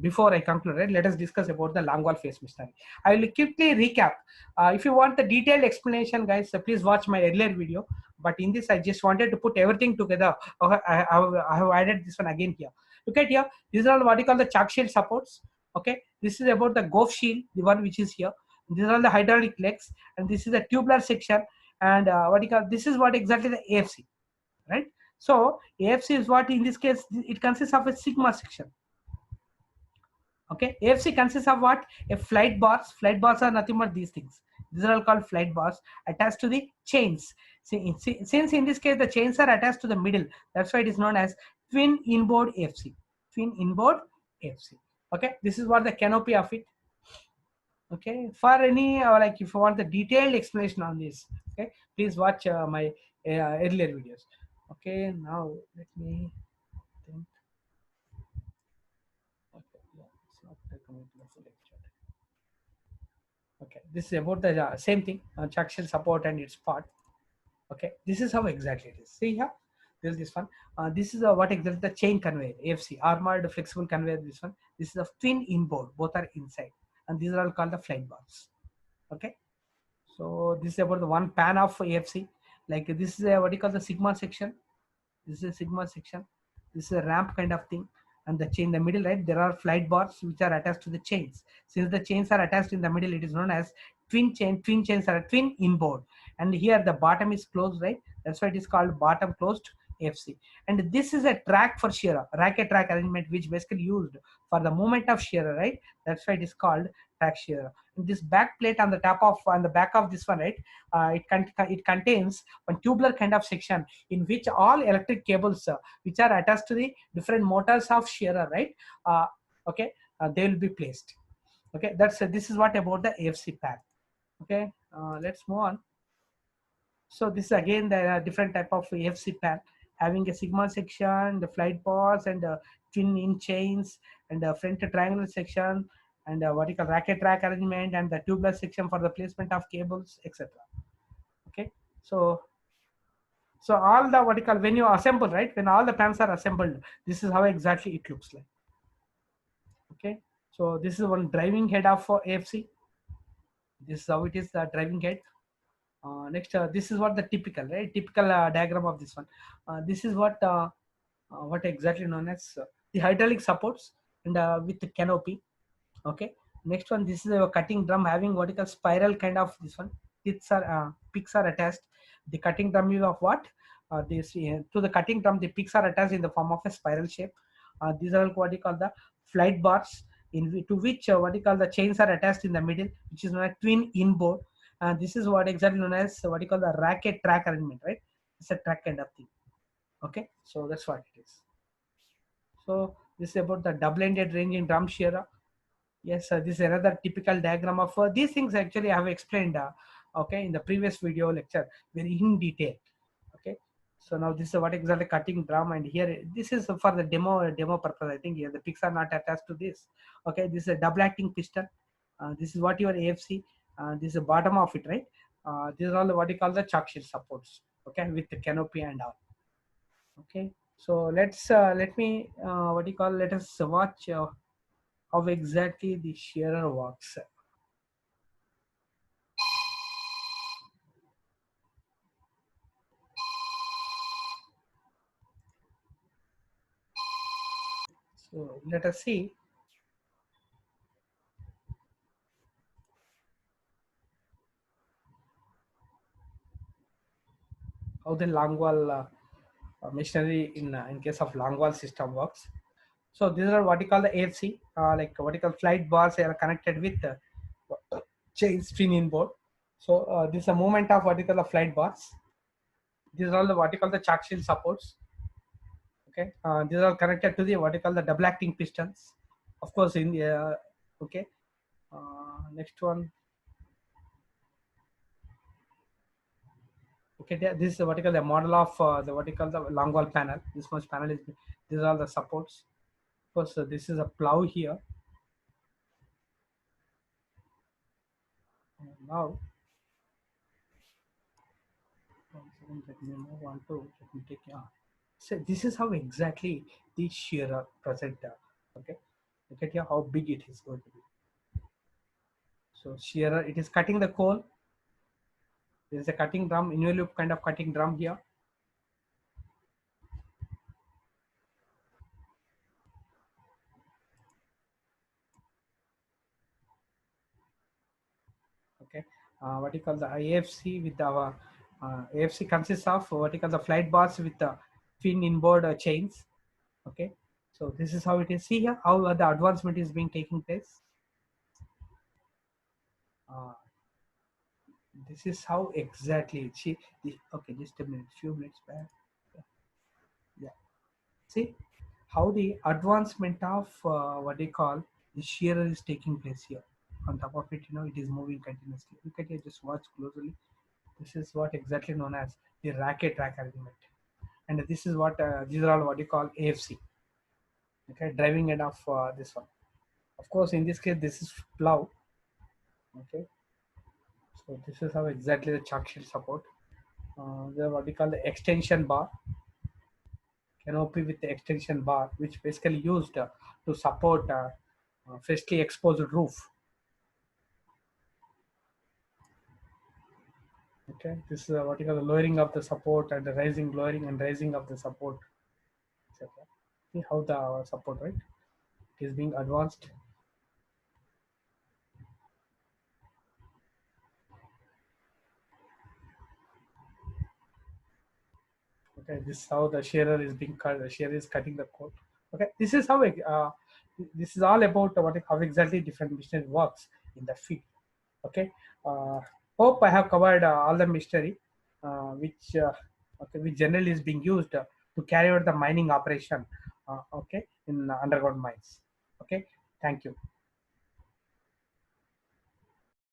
before I conclude, right, let us discuss about the Longwall phase machinery. I will quickly recap. If you want the detailed explanation, guys, please watch my earlier video. But in this, I just wanted to put everything together. I have added this one again here. Look at here. These are what you call the Chock Shield supports. Okay, this is about the Golf Shield, the one which is here. These are the hydraulic legs, and this is the tubular section. And what you call, this is what exactly the AFC, right? So AFC is what, in this case, it consists of a sigma section. Okay, AFC consists of what? A flight bars. Flight bars are nothing but these things. These are all called flight bars attached to the chains. Since in this case the chains are attached to the middle, that's why it is known as twin inboard AFC. Twin inboard AFC. Okay, this is what the canopy of it. Okay, for any like if you want the detailed explanation on this, okay, please watch my earlier videos. Okay, now let me think. Okay, yeah, it's not coming to the full lecture. Okay, this is about the same thing, Chock Shield support and its part. Okay, this is how exactly it is. See here, there's this one. This is what exactly the chain conveyor, AFC, armored flexible conveyor. This one. This is a twin inboard. Both are inside, and these are all called the flight bars. Okay, so this is about the one pan of AFC. Like this is a, what you call the sigma section. This is a sigma section. This is a ramp kind of thing, and the chain in the middle, right, there are flight bars which are attached to the chains. Since the chains are attached in the middle, it is known as twin chain. Twin chains are a twin inboard, and here the bottom is closed, right? That's why it is called bottom closed AFC. And this is a track for shearer, racket track arrangement, which basically used for the movement of shearer, right? That's why it is called track shearer. And this back plate on the top of, on the back of this one, right, it contains one tubular kind of section in which all electric cables which are attached to the different motors of shearer, right, uh, okay, they will be placed. Okay, that's this is what about the AFC pan. Okay, let's move on. So this is again the different type of AFC pan, having a sigma section, the flight bars, and twin in chains, and the front triangular section, and what you call racket track arrangement, and the tubular section for the placement of cables, etc. Okay, so all the what you call, when you assemble, right, when all the pans are assembled, this is how exactly it looks like. Okay, so this is one driving head of AFC. This is how it is, the driving head. Next, this is what the typical, right, typical diagram of this one. This is what exactly known as the hydraulic supports, and with the canopy. Okay, next one, this is a cutting drum having what you call spiral kind of this one. Picks are attached. The cutting drum is of what? This To the cutting drum, the picks are attached in the form of a spiral shape. These are what you call the flight bars, to which what you call the chains are attached in the middle, which is known as twin inboard. This is what exactly known as what you call the racket track arrangement, right? It's a track kind of thing. Okay, so that's what it is. So this is about the double-ended ranging drum shearer. Yes, this is another typical diagram of these things. Actually, I have explained, okay, in the previous video lecture, very in detail. Okay, so now this is what exactly cutting drum, and here this is for the demo purpose. I think here the picks are not attached to this. Okay, this is a double acting piston. This is what your AFC. This is the bottom of it, right? These are all what you call the Chock Shield supports. Okay, with the canopy and all. Okay, so let me what do you call? Let us watch how exactly the shearer works. So let us see how the Longwall machinery in case of Longwall system works. So these are what you call the AFC, like what you call flight bars are connected with chains twin inboard. So this is a movement of what you call the flight bars. These are all the what you call the Chock Shield supports. Okay, these are connected to the what you call the double acting pistons. Of course, in the okay. Next one. Okay, this is what you call the model of the what you call the Longwall panel. This much panel is, these are all the supports. Of course, this is a plow here. Now, let me move on to, let me take, so this is how exactly the shearer present. Okay, look at here how big it is going to be. So shearer, it is cutting the coal. There is a cutting drum, inner loop kind of cutting drum here. Okay, what you call the AFC with our AFC consists of what you call the flight bars with the twin inboard chains. Okay, so this is how it is. See here how the advancement is being taking place. Uh, this is how exactly she. Okay, just a minute, few minutes back. Yeah, see how the advancement of what they call the shearer is taking place here. On top of it, it is moving continuously. Look at here, just watch closely. This is what exactly known as the racket track arrangement, and this is what these are all what you call AFC. Okay, driving end of this one. Of course, in this case, this is plow. Okay, so this is how exactly the Chock Shield support. The what we call the extension bar, canopy with the extension bar, which basically used to support freshly exposed roof. Okay, this is what you call the lowering of the support and the rising, lowering and rising of the support, etc. See how the support, right? It is being advanced. Okay, this is how the shearer is being cut. The shearer is cutting the code. Okay, this is how this is all about how exactly different machinery works in the field. Okay, uh, hope I have covered all the machinery which generally is being used to carry out the mining operation. Okay, in underground mines. Okay, thank you.